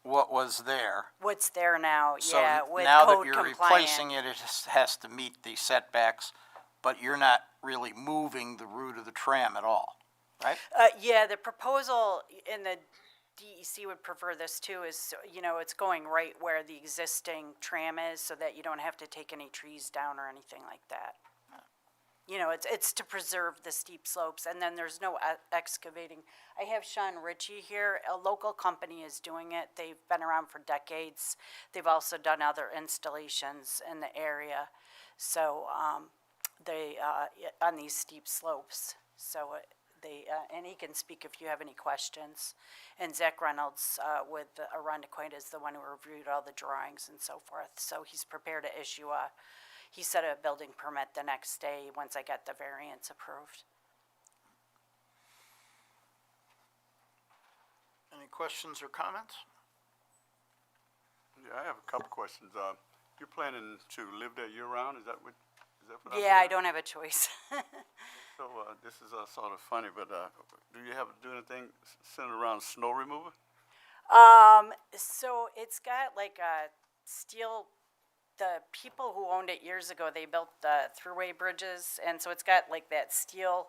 what was there. What's there now, So yeah, with now that code you're compliant. replacing it, has to meet the setbacks, but you're not really moving the route of the tram at all, right? Yeah, the proposal in the DEC would prefer this too, is, it's going right where the existing tram is, so that you don't have to take any trees down or anything like that. It's to preserve the steep slopes, and then there's no excavating. I have Sean Ritchie here. A local company is doing it. They've been around for decades. They've also done other installations in the area. So, on these steep slopes. So and he can speak if you have any questions. And Zach Reynolds, with Arundequoit, is the one who reviewed all the drawings and so forth. So he's prepared to issue he set a building permit the next day once I got the variance approved. Any questions or comments? Yeah, I have a couple questions. You're planning to live there year-round, is that what I'm Yeah, I hearing? don't have a choice. So, this is sort of funny, but do you do anything centered around snow removal? So it's got like a steel, the people who owned it years ago, they built the thruway bridges, and so it's got like that steel,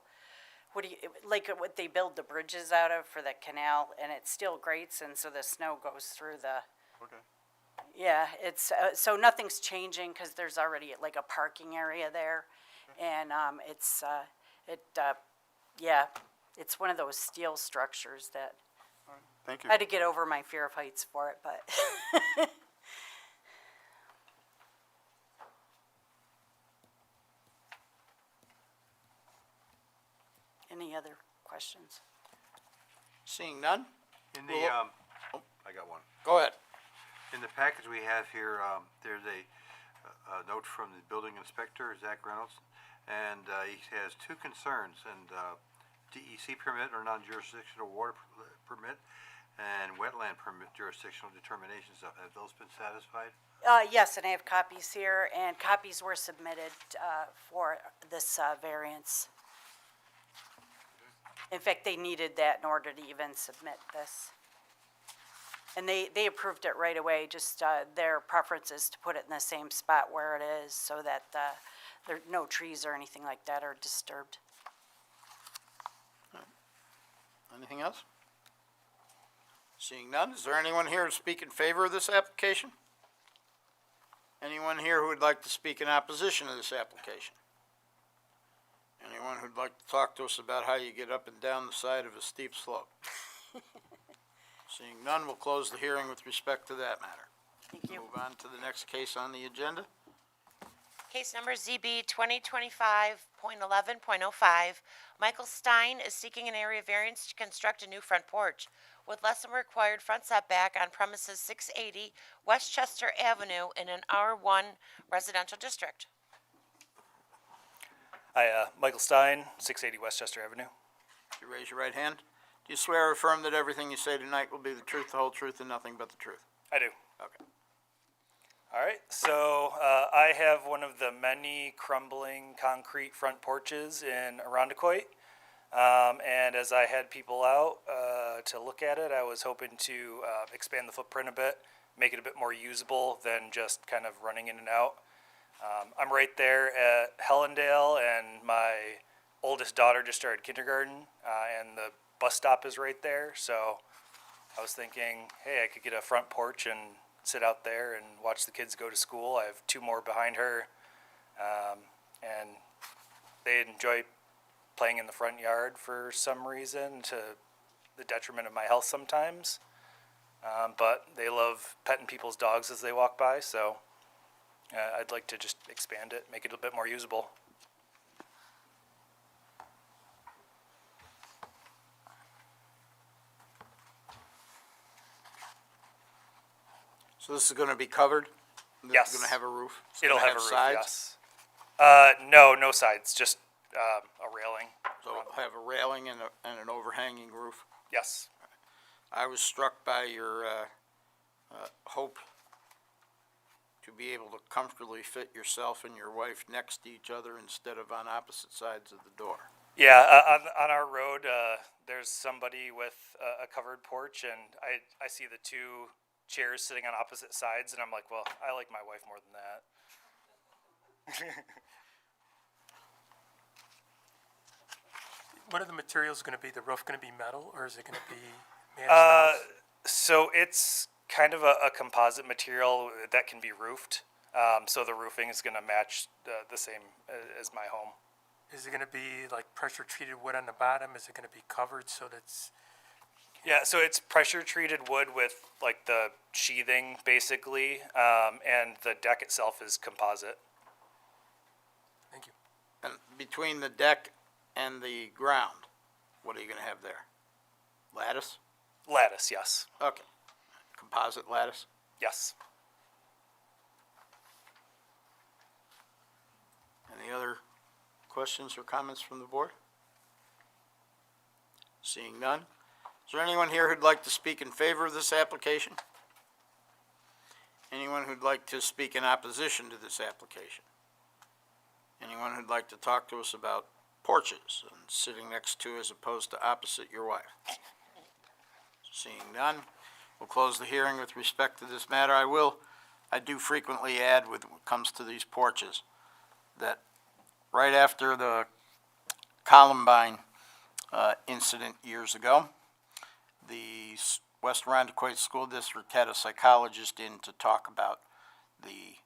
what they build the bridges out of for the canal, and it steel grates, and so the snow goes through the, Okay. yeah, it's, so nothing's changing, because there's already like a parking area there, and, yeah, it's one of those steel structures that, Thank you. I had to get over my fear of heights for it, but. Any other questions? Seeing none? In the, Well- I got one. Go ahead. In the package we have here, there's a note from the building inspector, Zach Reynolds, and he has two concerns, and DEC permit or non-jurisdictional water permit and wetland permit jurisdictional determinations. Have those been satisfied? Yes, and I have copies here, and copies were submitted, for this, variance. In fact, they needed that in order to even submit this. And they approved it right away, just, their preference is to put it in the same spot where it is, so that, there, no trees or anything like that are disturbed. Anything else? Seeing none, is there anyone here to speak in favor of this application? Anyone here who would like to speak in opposition to this application? Anyone who'd like to talk to us about how you get up and down the side of a steep slope? Seeing none, we'll close the hearing with respect to that matter. Thank you. Move on to the next case on the agenda. Case number ZB 2025.11.05. Michael Stein is seeking an area variance to construct a new front porch with less than required front setback on premises 680 Westchester Avenue in an R1 residential district. Hi, Michael Stein, 680 Westchester Avenue. Would you raise your right hand? Do you swear or affirm that everything you say tonight will be the truth, the whole truth, and nothing but the truth? I do. Okay. All right, so I have one of the many crumbling concrete front porches in Arundequoit. And as I had people out to look at it, I was hoping to expand the footprint a bit, make it a bit more usable than just kind of running in and out. I'm right there at Hellendale, and my oldest daughter just started kindergarten, and the bus stop is right there. So I was thinking, hey, I could get a front porch and sit out there and watch the kids go to school. I have two more behind her, and they enjoy playing in the front yard for some reason, to the detriment of my health sometimes. But they love petting people's dogs as they walk by, so I'd like to just expand it, make it a bit more usable. So this is gonna be covered? Yes. It's gonna have a roof? It's It'll gonna have a roof, sides? yes. No sides, just a railing. So it'll have a railing and an overhanging roof? Yes. I was struck by your hope to be able to comfortably fit yourself and your wife next to each other instead of on opposite sides of the door. Yeah, on our road, there's somebody with a covered porch, and I see the two chairs sitting on opposite sides, and I'm like, well, I like my wife more than that. What are the materials gonna be? The roof gonna be metal, or is it gonna be matched house? So it's kind of a composite material that can be roofed. So the roofing is going to match the same as my home. Is it gonna be like pressure-treated wood on the bottom? Is it gonna be covered so that's, Yeah, so it's pressure treated wood with like the sheathing basically, and the deck itself is composite. thank you. And between the deck and the ground, what are you gonna have there? Lattice? Lattice, yes. Okay. Composite lattice? Yes. Any other questions or comments from the board? Seeing none. Is there anyone here who'd like to speak in favor of this application? Anyone who'd like to speak in opposition to this application? Anyone who'd like to talk to us about porches and sitting next to as opposed to opposite your wife? Seeing none, we'll close the hearing with respect to this matter. I do frequently add when it comes to these porches that right after the Columbine incident years ago, the West Arundecoit School District had a psychologist in to talk about the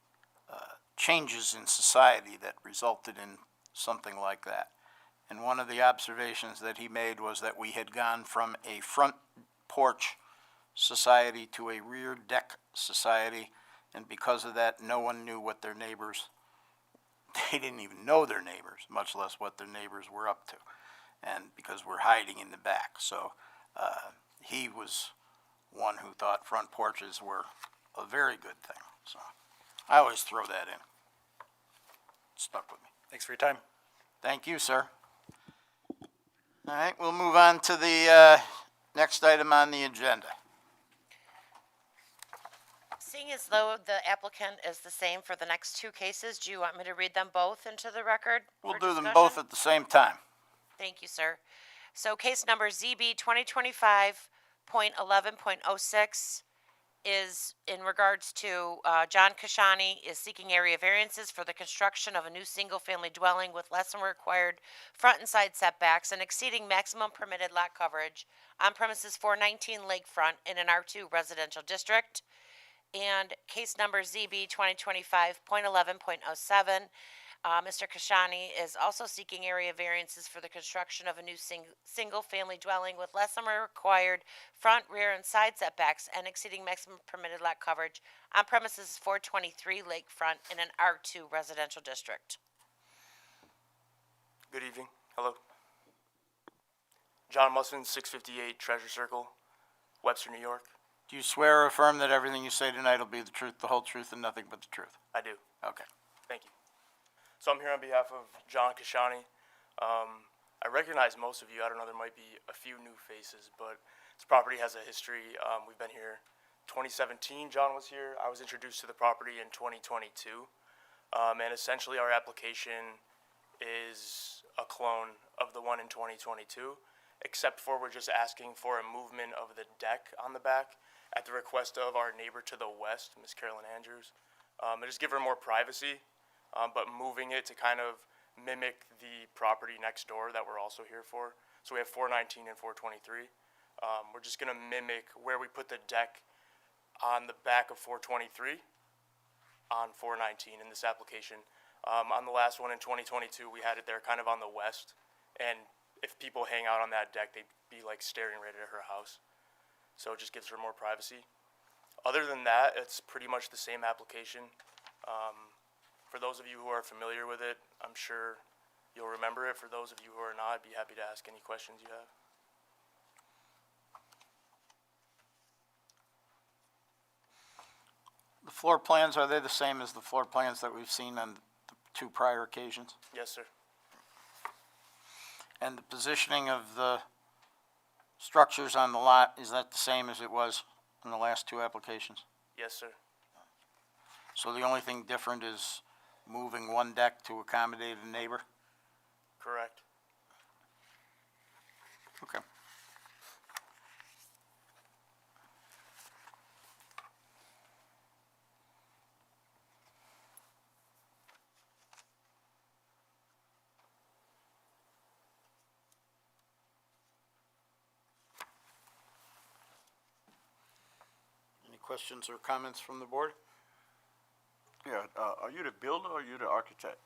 changes in society that resulted in something like that. And one of the observations that he made was that we had gone from a front porch society to a rear deck society, and because of that, no one knew what their neighbors, they didn't even know their neighbors, much less what their neighbors were up to, and because we're hiding in the back. So he was one who thought front porches were a very good thing. So I always throw that in. It stuck with me. Thanks for your time. Thank you, sir. All right, we'll move on to the next item on the agenda. Seeing as though the applicant is the same for the next two cases, do you want me to read them both into the record? We'll for do them discussion? both at the same time. Thank you, sir. So case number ZB 2025.11.06 is in regards to John Kashani is seeking area variances for the construction of a new single-family dwelling with less than required front and side setbacks and exceeding maximum permitted lot coverage on premises 419 Lakefront in an R2 residential district. And case number ZB 2025.11.07, Mr. Kashani is also seeking area variances for the construction of a new single-family dwelling with less than required front, rear, and side setbacks and exceeding maximum permitted lot coverage on premises 423 Lakefront in an R2 residential district. Good evening. Hello. John Musson, 658 Treasure Circle, Webster, New York. Do you swear or affirm that everything you say tonight will be the truth, the whole truth, and nothing but the truth? I do. Okay. Thank you. So I'm here on behalf of John Kashani. I recognize most of you. I don't know, there might be a few new faces, but this property has a history. We've been here 2017. John was here. I was introduced to the property in 2022. And essentially our application is a clone of the one in 2022, except for we're just asking for a movement of the deck on the back at the request of our neighbor to the west, Miss Carolyn Andrews. And just give her more privacy, but moving it to kind of mimic the property next door that we're also here for. So we have 419 and 423. We're just gonna mimic where we put the deck on the back of 423 on 419 in this application. On the last one in 2022, we had it there kind of on the west, and if people hang out on that deck, they'd be like staring right at her house. So it just gives her more privacy. Other than that, it's pretty much the same application. For those of you who are familiar with it, I'm sure you'll remember it. For those of you who are not, I'd be happy to ask any questions you have. The floor plans, are they the same as the floor plans that we've seen on the two prior occasions? Yes, sir. And the positioning of the structures on the lot, is that the same as it was in the last two applications? Yes, sir. So the only thing different is moving one deck to accommodate a neighbor? Correct. Okay. Any questions or comments from the board? Yeah, are you the builder or are you the architect?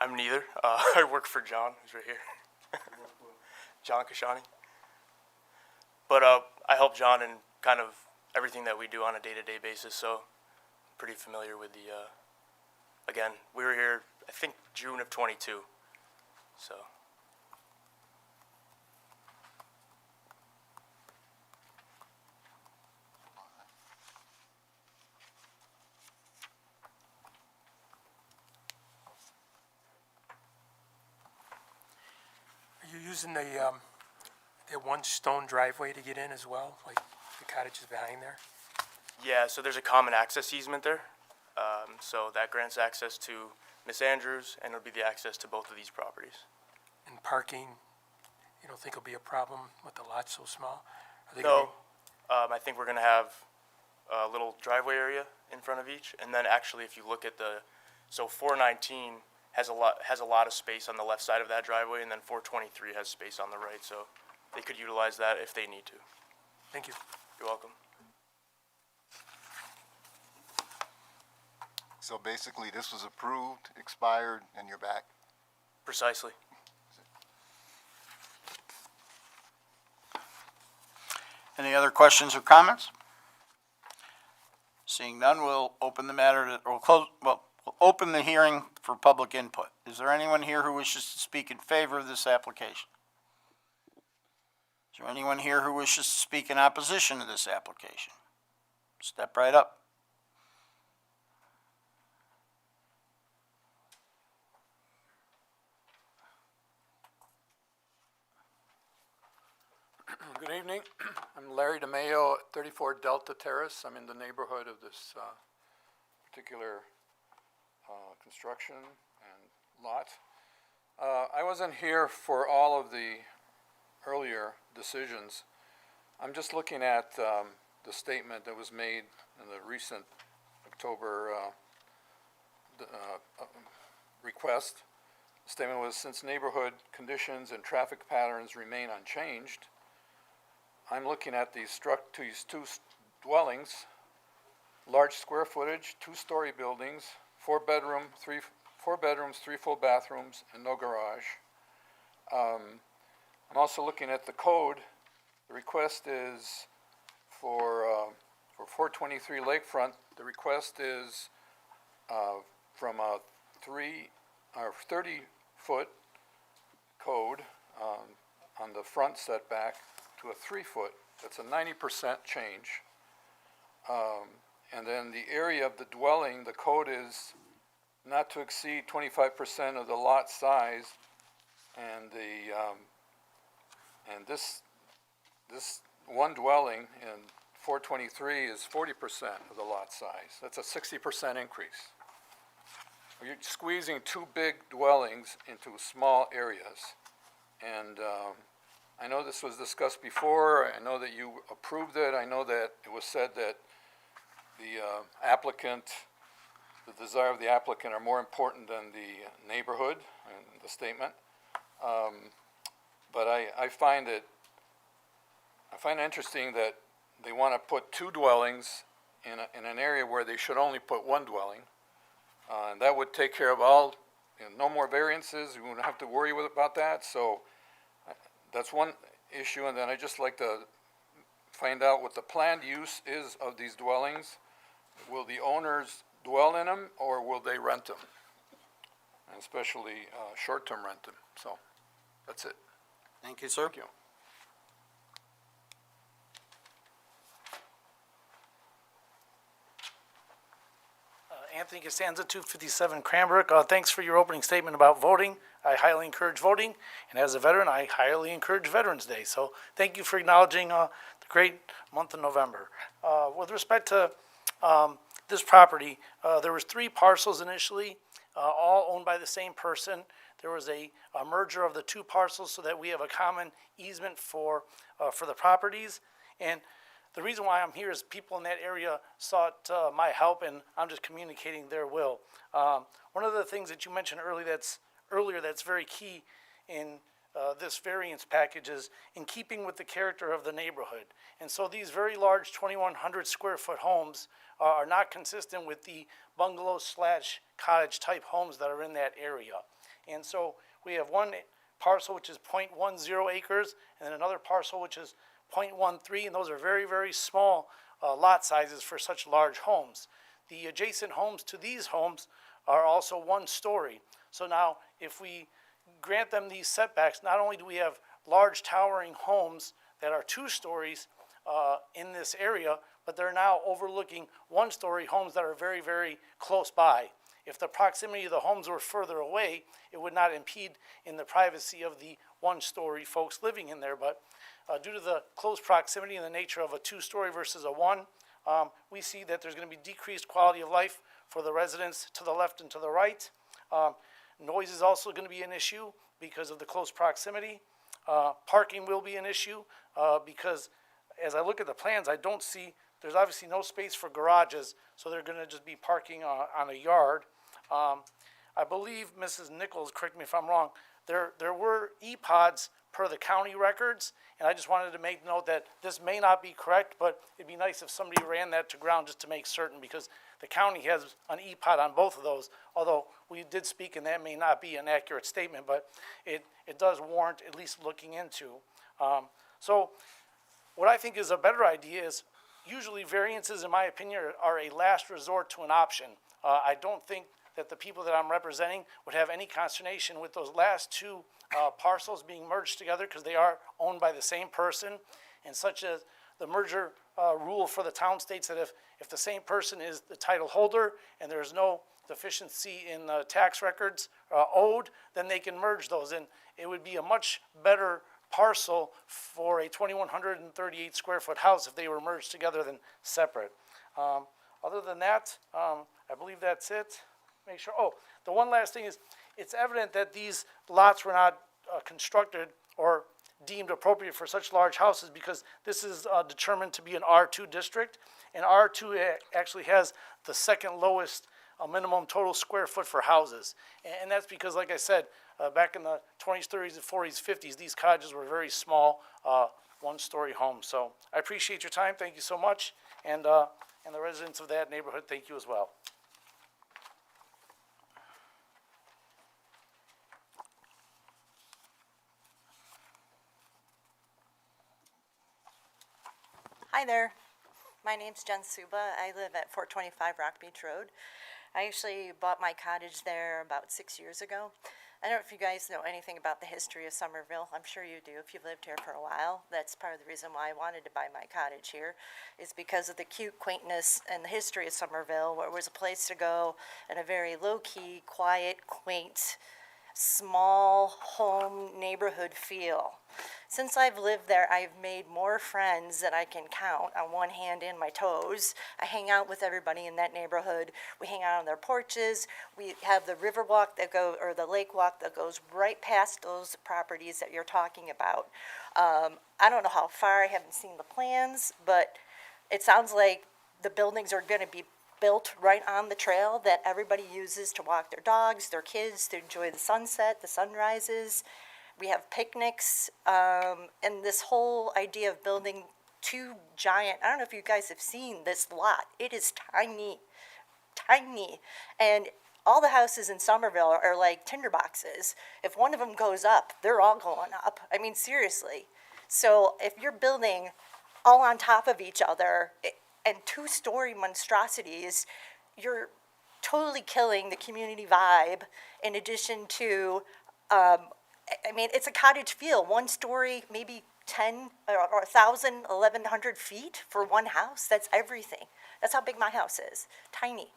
I'm neither. I work for John, who's right here. John Kashani. But I help John in kind of everything that we do on a day-to-day basis, so I'm pretty familiar with the, again, we were here, I think, June of 22, so. Are you using the one stone driveway to get in as well, like the cottages behind there? Yeah, so there's a common access easement there. So that grants access to Miss Andrews, and it'll be the access to both of these properties. And parking, you don't think will be a problem with the lot so small? Are they gonna No, I think we're gonna have a little driveway area in front of each, and then actually, if you look at the, so 419 has a lot of space on the left side of that driveway, and then 423 has space on the right, so they could utilize that if they need to. Thank you. You're welcome. So basically, this was approved, expired, and you're back? Precisely. Any other questions or comments? Seeing none, we'll open the matter to, or close, well, we'll open the hearing for public input. Is there anyone here who wishes to speak in favor of this application? Is there anyone here who wishes to speak in opposition to this application? Step right up. Good evening. I'm Larry DeMayo at 34 Delta Terrace. I'm in the neighborhood of this particular construction and lot. I wasn't here for all of the earlier decisions. I'm just looking at the statement that was made in the recent October request. The statement was, since neighborhood conditions and traffic patterns remain unchanged, I'm looking at these two dwellings, large square footage, two-story buildings, four bedrooms, 3 full bathrooms, and no garage. I'm also looking at the code. The request is for 423 Lakefront. The request is from a 30-foot code on the front setback to a 3-foot. That's a 90% change. And then the area of the dwelling, the code is not to exceed 25% of the lot size, and and this one dwelling in 423 is 40% of the lot size. That's a 60% increase. you're squeezing two big dwellings into small areas. And I know this was discussed before, I know that you approved it, I know that it was said that the the desire of the applicant are more important than the neighborhood and the statement. But I find it interesting that they want to put two dwellings in an area where they should only put one dwelling. And that would take care of all, no more variances, you wouldn't have to worry about that. So that's one issue. And then I'd just like to find out what the planned use is of these dwellings. Will the owners dwell in them, or will they rent them? And especially short-term rent them. So that's it. Thank you, sir. Thank you. Anthony Costanza, 257 Cranbrook. Thanks for your opening statement about voting. I highly encourage voting, and as a veteran, I highly encourage Veterans Day. So thank you for acknowledging the great month of November. With respect to this property, there was 3 parcels initially, all owned by the same person. There was a merger of the 2 parcels so that we have a common easement for the properties. And the reason why I'm here is people in that area sought my help, and I'm just communicating their will. One of the things that you mentioned earlier that's very key in this variance package is in keeping with the character of the neighborhood. And so these very large 2,100 square foot homes are not consistent with the bungalow / cottage type homes that are in that area. And so we have one parcel which is 0.10 acres, and then another parcel which is 0.13, and those are very, very small lot sizes for such large homes. The adjacent homes to these homes are also 1 story. So now, if we grant them these setbacks, not only do we have large towering homes that are 2 stories in this area, but they're now overlooking 1-story homes that are very, very close by. If the proximity of the homes were further away, it would not impede in the privacy of the 1-story folks living in there. But due to the close proximity and the nature of a 2-story versus a 1, we see that there's going to be decreased quality of life for the residents to the left and to the right. Noise is also going to be an issue because of the close proximity. Parking will be an issue because as I look at the plans, I don't see, there's obviously no space for garages, so they're going to just be parking on a yard. I believe, Mrs. Nichols, correct me if I'm wrong, there were E-pods per the county records, and I just wanted to make note that this may not be correct, but it'd be nice if somebody ran that to ground just to make certain, because the county has an E-pod on both of those, although we did speak, and that may not be an accurate statement, but it does warrant at least looking into. So what I think is a better idea is usually variances, in my opinion, are a last resort to an option. I don't think that the people that I'm representing would have any consternation with those last 2 parcels being merged together because they are owned by the same person, and such as the merger rule for the town states that if the same person is the title holder and there's no deficiency in the tax records owed, then they can merge those, and it would be a much better parcel for a 2,138 square foot house if they were merged together than separate. Other than that, I believe that's it. Make sure, the one last thing is, it's evident that these lots were not constructed or deemed appropriate for such large houses because this is determined to be an R2 district, and R2 actually has the second lowest minimum total square foot for houses. And that's because, like I said, back in the 20s, 30s, and 40s, 50s, these cottages were very small, 1-story homes. So I appreciate your time. Thank you so much. And the residents of that neighborhood, thank you as well. Hi there, my name's Jen Suba. I live at 425 Rock Beach Road. I actually bought my cottage there about 6 years ago. I don't know if you guys know anything about the history of Somerville. I'm sure you do if you've lived here for a while. That's part of the reason why I wanted to buy my cottage here, is because of the cute quaintness and the history of Somerville, where it was a place to go and a very low-key, quiet, quaint small home neighborhood feel. Since I've lived there, I've made more friends than I can count on one hand and my toes. I hang out with everybody in that neighborhood. We hang out on their porches. We have the river walk or the lake walk that goes right past those properties that you're talking about. I don't know how far, I haven't seen the plans, but it sounds like the buildings are gonna be built right on the trail that everybody uses to walk their dogs, their kids, to enjoy the sunset, the sunrises. We have picnics, and this whole idea of building two giant, I don't know if you guys have seen this lot. It is tiny, tiny. And all the houses in Somerville are like tinderboxes. If one of them goes up, they're all going up. I mean, seriously. So if you're building all on top of each other and two-story monstrosities, you're totally killing the community vibe in addition to, I mean, it's a cottage feel, one story, maybe 10 or 1,000, 1,100 feet for one house. That's everything. That's how big my house is. Tiny,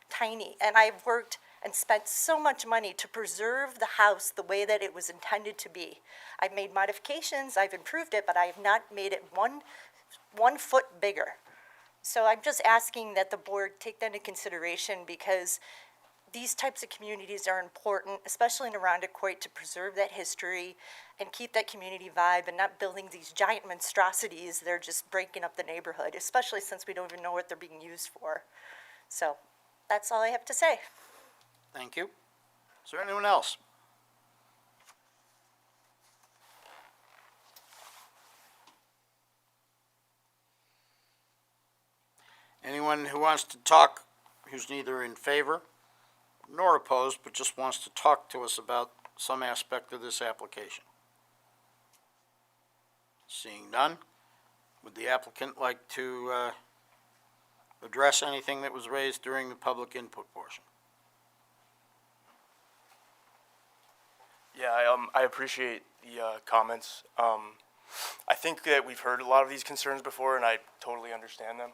tiny. And I've worked and spent so much money to preserve the house the way that it was intended to be. I've made modifications, I've improved it, but I have not made it one foot bigger. So I'm just asking that the board take that into consideration, because these types of communities are important, especially in Arundecoit, to preserve that history and keep that community vibe, and not building these giant monstrosities that are just breaking up the neighborhood, especially since we don't even know what they're being used for. So that's all I have to say. Thank you. Is there anyone else? Anyone who wants to talk, who's neither in favor nor opposed, but just wants to talk to us about some aspect of this application? Seeing none, would the applicant like to address anything that was raised during the public input portion? Yeah, I appreciate the comments. I think that we've heard a lot of these concerns before, and I totally understand them.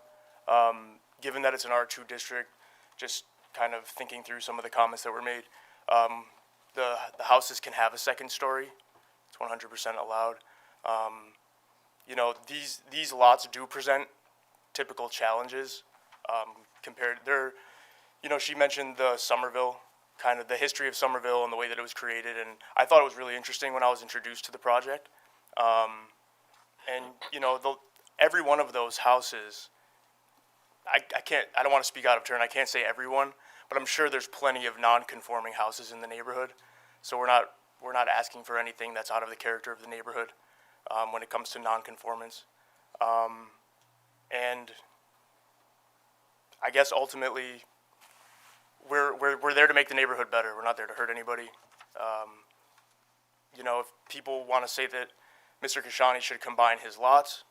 Given that it's an R2 district, just kind of thinking through some of the comments that were made, the houses can have a second story. It's 100% allowed. You know, these lots do present typical challenges compared. You know, she mentioned the Somerville, kind of the history of Somerville and the way that it was created, and I thought it was really interesting when I was introduced to the project. And you know, every one of those houses, I don't want to speak out of turn. I can't say everyone, but I'm sure there's plenty of non-conforming houses in the neighborhood. So we're not asking for anything that's out of the character of the neighborhood when it comes to non-conformance. And I guess ultimately, we're there to make the neighborhood better. We're not there to hurt anybody. You know, if people want to say that Mr. Kashani should combine his lots,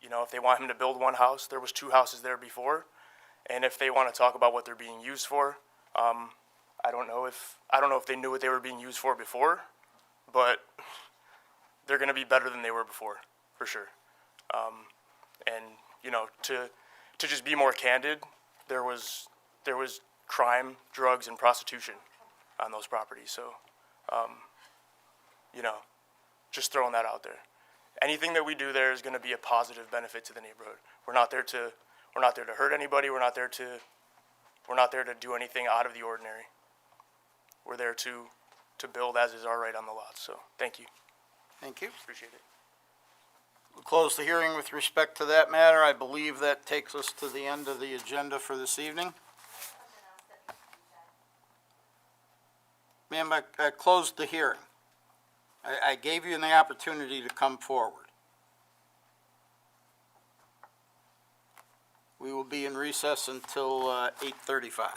you know, if they want him to build one house, there was two houses there before. And if they want to talk about what they're being used for, I don't know if they knew what they were being used for before, but they're going to be better than they were before, for sure. And you know, to just be more candid, there was crime, drugs, and prostitution on those properties. So, you know, just throwing that out there. Anything that we do there is going to be a positive benefit to the neighborhood. We're not there to hurt anybody. We're not there to do anything out of the ordinary. We're there to build as is our right on the lot. So, thank you. Thank you. Appreciate it. We'll close the hearing with respect to that matter. I believe that takes us to the end of the agenda for this evening. Ma'am, I closed the hearing. I gave you the opportunity to come forward. We will be in recess until 8:35.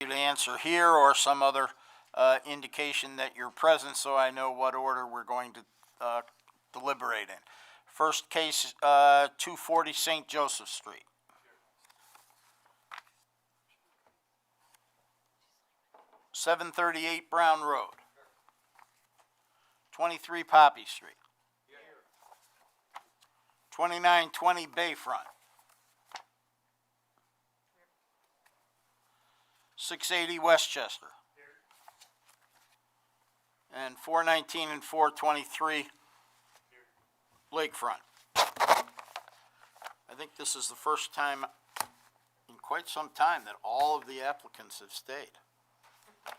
To answer here or some other indication that you're present, so I know what order we're going to deliberate in. First case, 240 St. Joseph Street. 738 Brown Road. 23 Poppy Street. 2920 Bayfront. 680 Westchester. And 419 and 423 Lakefront. I think this is the first time in quite some time that all of the applicants have stayed.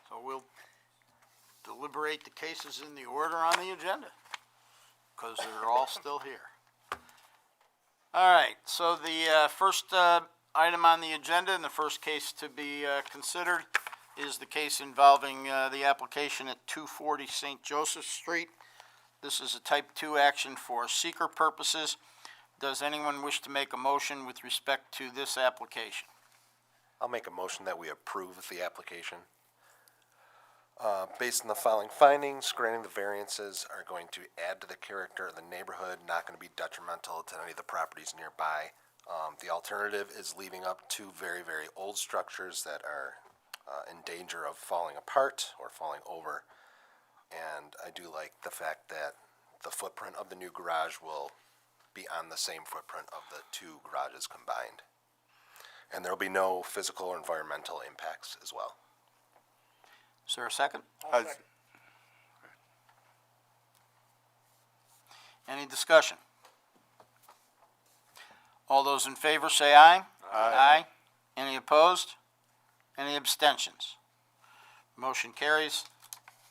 So we'll deliberate the cases in the order on the agenda, because they're all still here. All right, so the first item on the agenda and the first case to be considered is the case involving the application at 240 St. Joseph Street. This is a type 2 action for seeker purposes. Does anyone wish to make a motion with respect to this application? I'll make a motion that we approve the application. Based on the following findings, granting the variances are going to add to the character of the neighborhood, not going to be detrimental to any of the properties nearby. The alternative is leaving up two very, very old structures that are in danger of falling apart or falling over. And I do like the fact that the footprint of the new garage will be on the same footprint of the two garages combined. And there will be no physical or environmental impacts as well. Is there a second? Any discussion? All those in favor say aye. Aye. Any opposed? Any abstentions? Motion carries.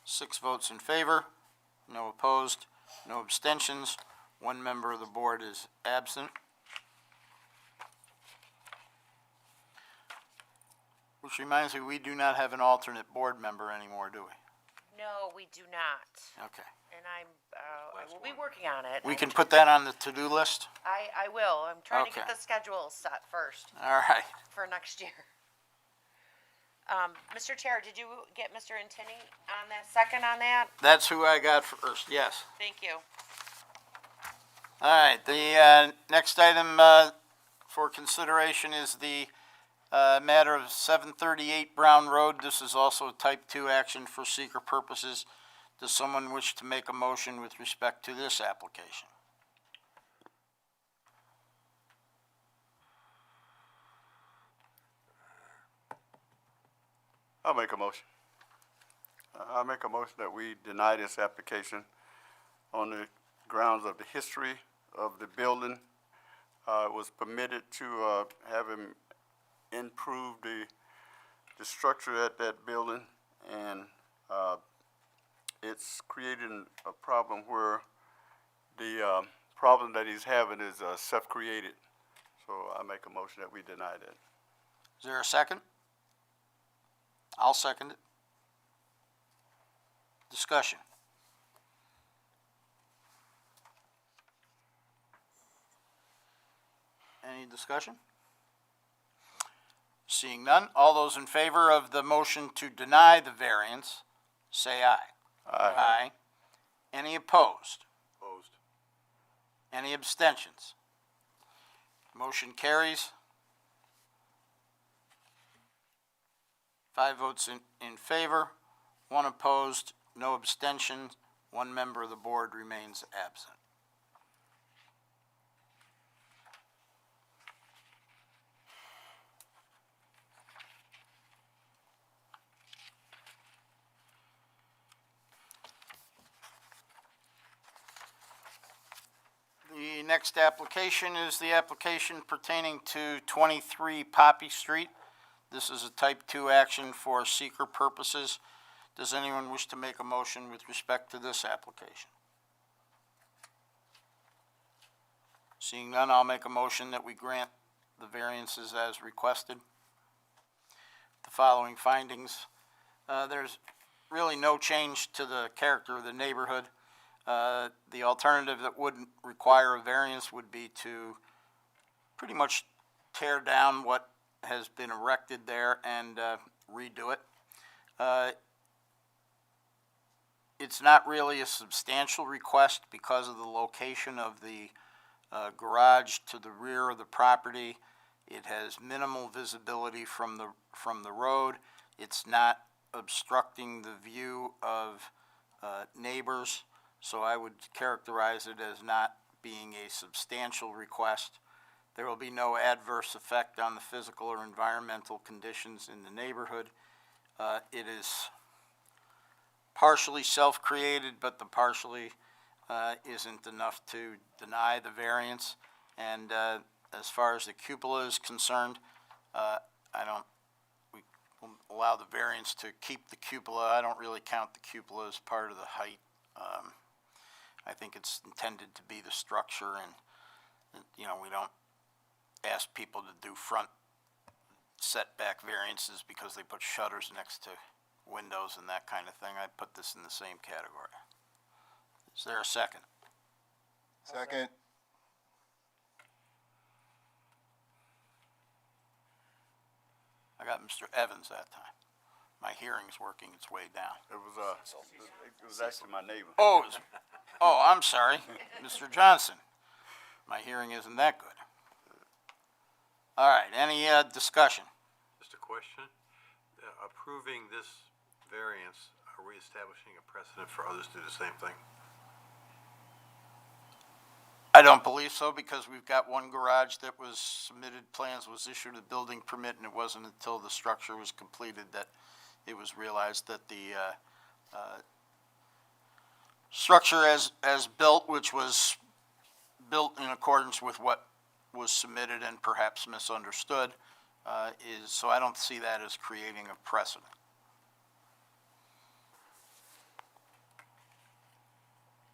6 votes in favor, no opposed, no abstentions. 1 member of the board is absent. Which reminds me, we do not have an alternate board member anymore, do we? No, we do not. Okay. And I will be working on it. We can put that on the to-do list? I will. I'm trying to get Okay. the schedule set first All right. for next year. Mr. Chair, did you get Mr. Antini on that, second on that? That's who I got first, yes. Thank you. All right, the next item for consideration is the matter of 738 Brown Road. This is also a type 2 action for seeker purposes. Does someone wish to make a motion with respect to this application? I'll make a motion. I'll make a motion that we deny this application on the grounds of the history of the building. It was permitted to have him improve the structure at that building, and it's creating a problem where the problem that he's having is self-created. So I make a motion that we deny that. Is there a second? I'll second it. Discussion. Any discussion? Seeing none, all those in favor of the motion to deny the variance, say aye. Aye. Any opposed? Opposed. Any abstentions? Motion carries. 5 votes in favor, 1 opposed, no abstentions. 1 member of the board remains absent. The next application is the application pertaining to 23 Poppy Street. This is a type 2 action for seeker purposes. Does anyone wish to make a motion with respect to this application? Seeing none, I'll make a motion that we grant the variances as requested. The following findings. There's really no change to the character of the neighborhood. The alternative that wouldn't require a variance would be to pretty much tear down what has been erected there and redo it. It's not really a substantial request because of the location of the garage to the rear of the property. It has minimal visibility from the road. It's not obstructing the view of neighbors, so I would characterize it as not being a substantial request. There will be no adverse effect on the physical or environmental conditions in the neighborhood. It is partially self-created, but the partially isn't enough to deny the variance. And as far as the cupola is concerned, we will allow the variance to keep the cupola. I don't really count the cupola as part of the height. I think it's intended to be the structure, and, you know, we don't ask people to do front setback variances because they put shutters next to windows and that kind of thing. I put this in the same category. Is there a second? Second. I got Mr. Evans that time. My hearing's working its way down. It was actually my neighbor. Oh, I'm sorry, Mr. Johnson. My hearing isn't that good. All right, any discussion? Just a question. Approving this variance, are we establishing a precedent for others to do the same thing? I don't believe so, because we've got one garage that was submitted, plans was issued a building permit, and it wasn't until the structure was completed that it was realized that the structure as built, which was built in accordance with what was submitted and perhaps misunderstood, so I don't see that as creating a precedent.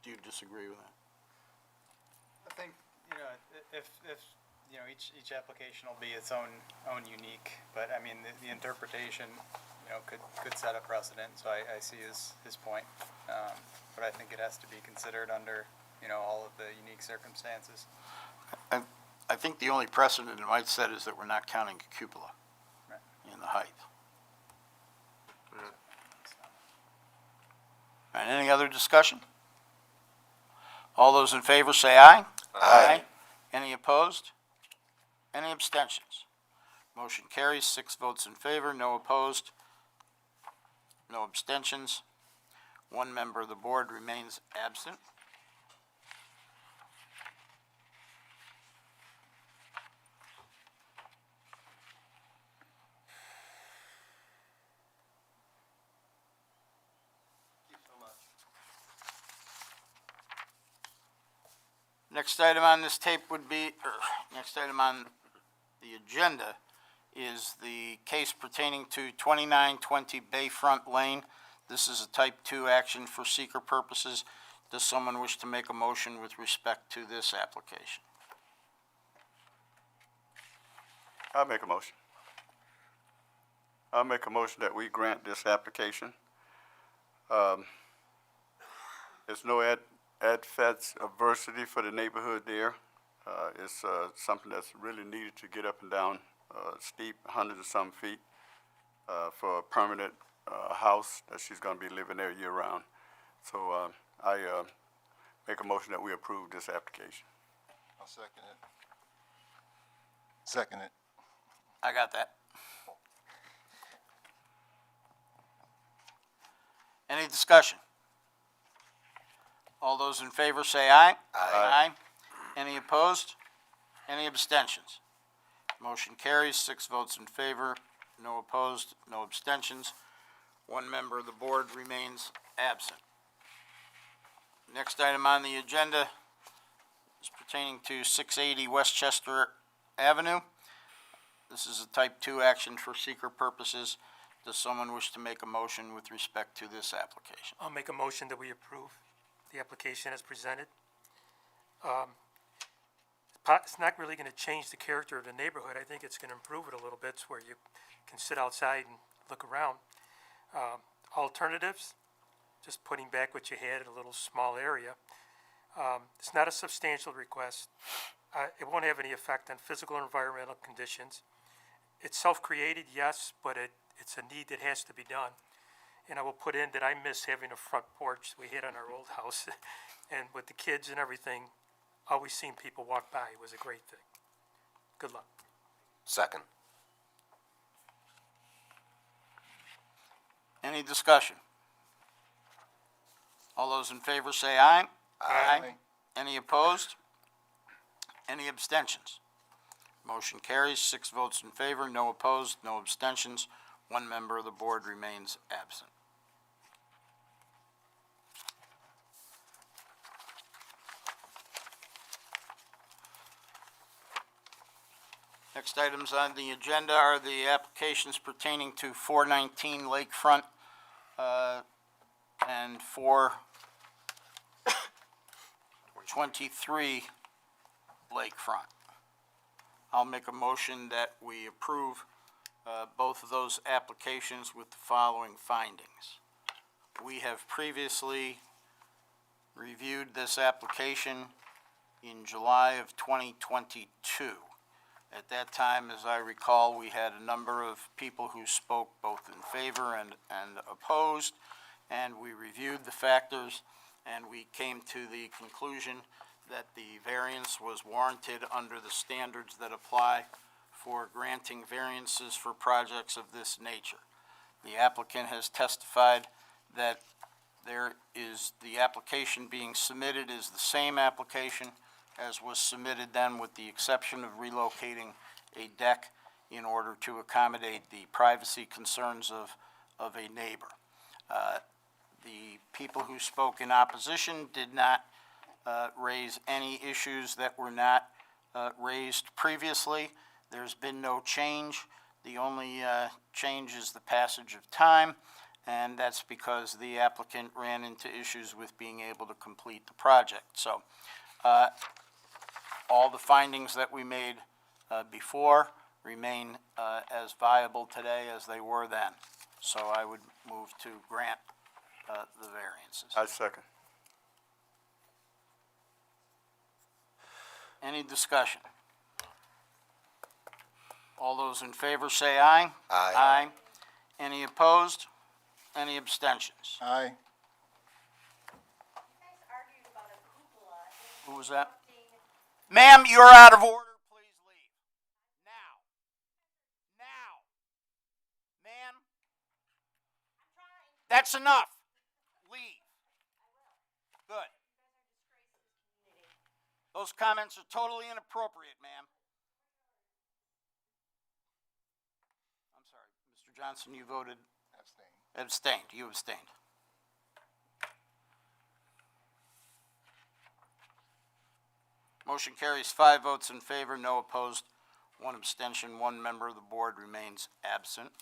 Do you disagree with that? I think, you know, if you know, each application will be its own unique, but I mean, the interpretation, you know, could set a precedent, so I see his point. But I think it has to be considered under, you know, all of the unique circumstances. I think the only precedent it might set is that we're not counting a cupola in the height. All right, any other discussion? All those in favor say aye. Aye. Any opposed? Any abstentions? Motion carries, 6 votes in favor, no opposed, no abstentions. One member of the board remains absent. Next item on this tape would be, next item on the agenda is the case pertaining to 2920 Bayfront Lane. This is a type 2 action for seeker purposes. Does someone wish to make a motion with respect to this application? I'll make a motion. I'll make a motion that we grant this application. There's no adverse adversity for the neighborhood there. It's something that's really needed to get up and down steep, 100 and some feet, for a permanent house that she's going to be living there year-round. So I make a motion that we approve this application. I'll second it. Second it. I got that. Any discussion? All those in favor say aye. Aye. Any opposed? Any abstentions? Motion carries, 6 votes in favor, no opposed, no abstentions. One member of the board remains absent. Next item on the agenda is pertaining to 680 Westchester Avenue. This is a type 2 action for seeker purposes. Does someone wish to make a motion with respect to this application? I'll make a motion that we approve the application as presented. It's not really gonna change the character of the neighborhood. I think it's gonna improve it a little bit, where you can sit outside and look around. Alternatives, just putting back what you had in a little small area. It's not a substantial request. It won't have any effect on physical or environmental conditions. It's self-created, yes, but it's a need that has to be done. And I will put in that I miss having a front porch we had on our old house. And with the kids and everything, always seeing people walk by was a great thing. Good luck. Second. Any discussion? All those in favor say aye. Aye. Any opposed? Any abstentions? Motion carries, 6 votes in favor, no opposed, no abstentions. One member of the board remains absent. Next items on the agenda are the applications pertaining to 419 Lakefront and 423 Lakefront. I'll make a motion that we approve both of those applications with the following findings. We have previously reviewed this application in July of 2022. At that time, as I recall, we had a number of people who spoke both in favor and opposed, and we reviewed the factors, and we came to the conclusion that the variance was warranted under the standards that apply for granting variances for projects of this nature. The applicant has testified that the application being submitted is the same application as was submitted then, with the exception of relocating a deck in order to accommodate the privacy concerns of a neighbor. The people who spoke in opposition did not raise any issues that were not raised previously. There's been no change. The only change is the passage of time, and that's because the applicant ran into issues with being able to complete the project. So all the findings that we made before remain as viable today as they were then. So I would move to grant the variances. I second. Any discussion? All those in favor say aye. Aye. Aye. Any opposed? Any abstentions? Aye. Who was that? Ma'am, you're out of order. Please leave. Now. Now. Ma'am. That's enough. Leave. Good. Those comments are totally inappropriate, ma'am. I'm sorry, Mr. Johnson, you voted? Abstained. You abstained. Motion carries 5 votes in favor, no opposed, 1 abstention. 1 member of the board remains absent.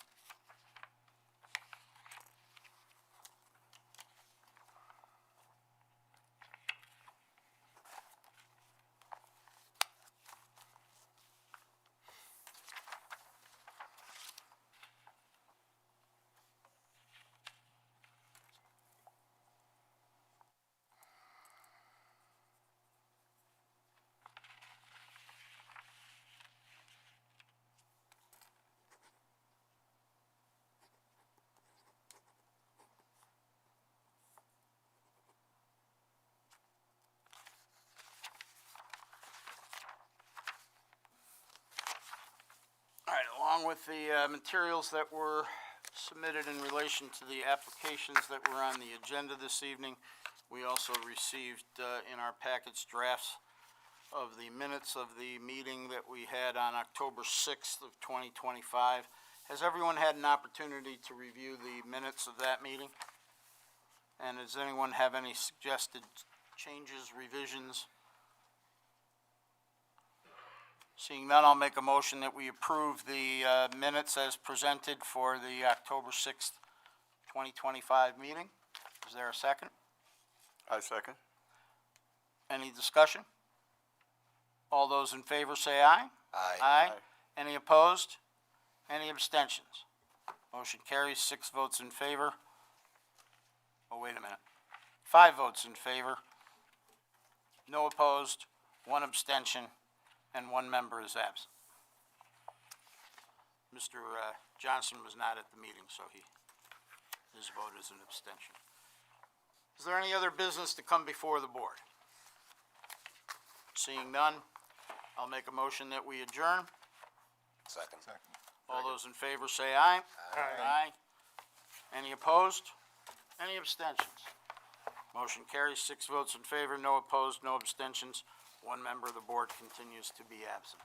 All right, along with the materials that were submitted in relation to the applications that were on the agenda this evening, we also received in our package drafts of the minutes of the meeting that we had on October 6th of 2025. Has everyone had an opportunity to review the minutes of that meeting? And does anyone have any suggested changes, revisions? Seeing none, I'll make a motion that we approve the minutes as presented for the October 6th, 2025 meeting. Is there a second? I second. Any discussion? All those in favor say aye. Aye. Aye. Any opposed? Any abstentions? Motion carries 6 votes in favor. Oh, wait a minute. 5 votes in favor. No opposed, 1 abstention, and 1 member is absent. Mr. Johnson was not at the meeting, so his vote is an abstention. Is there any other business to come before the board? Seeing none, I'll make a motion that we adjourn. Second. All those in favor say aye. Aye. Any opposed? Any abstentions? Motion carries 6 votes in favor, no opposed, no abstentions. 1 member of the board continues to be absent.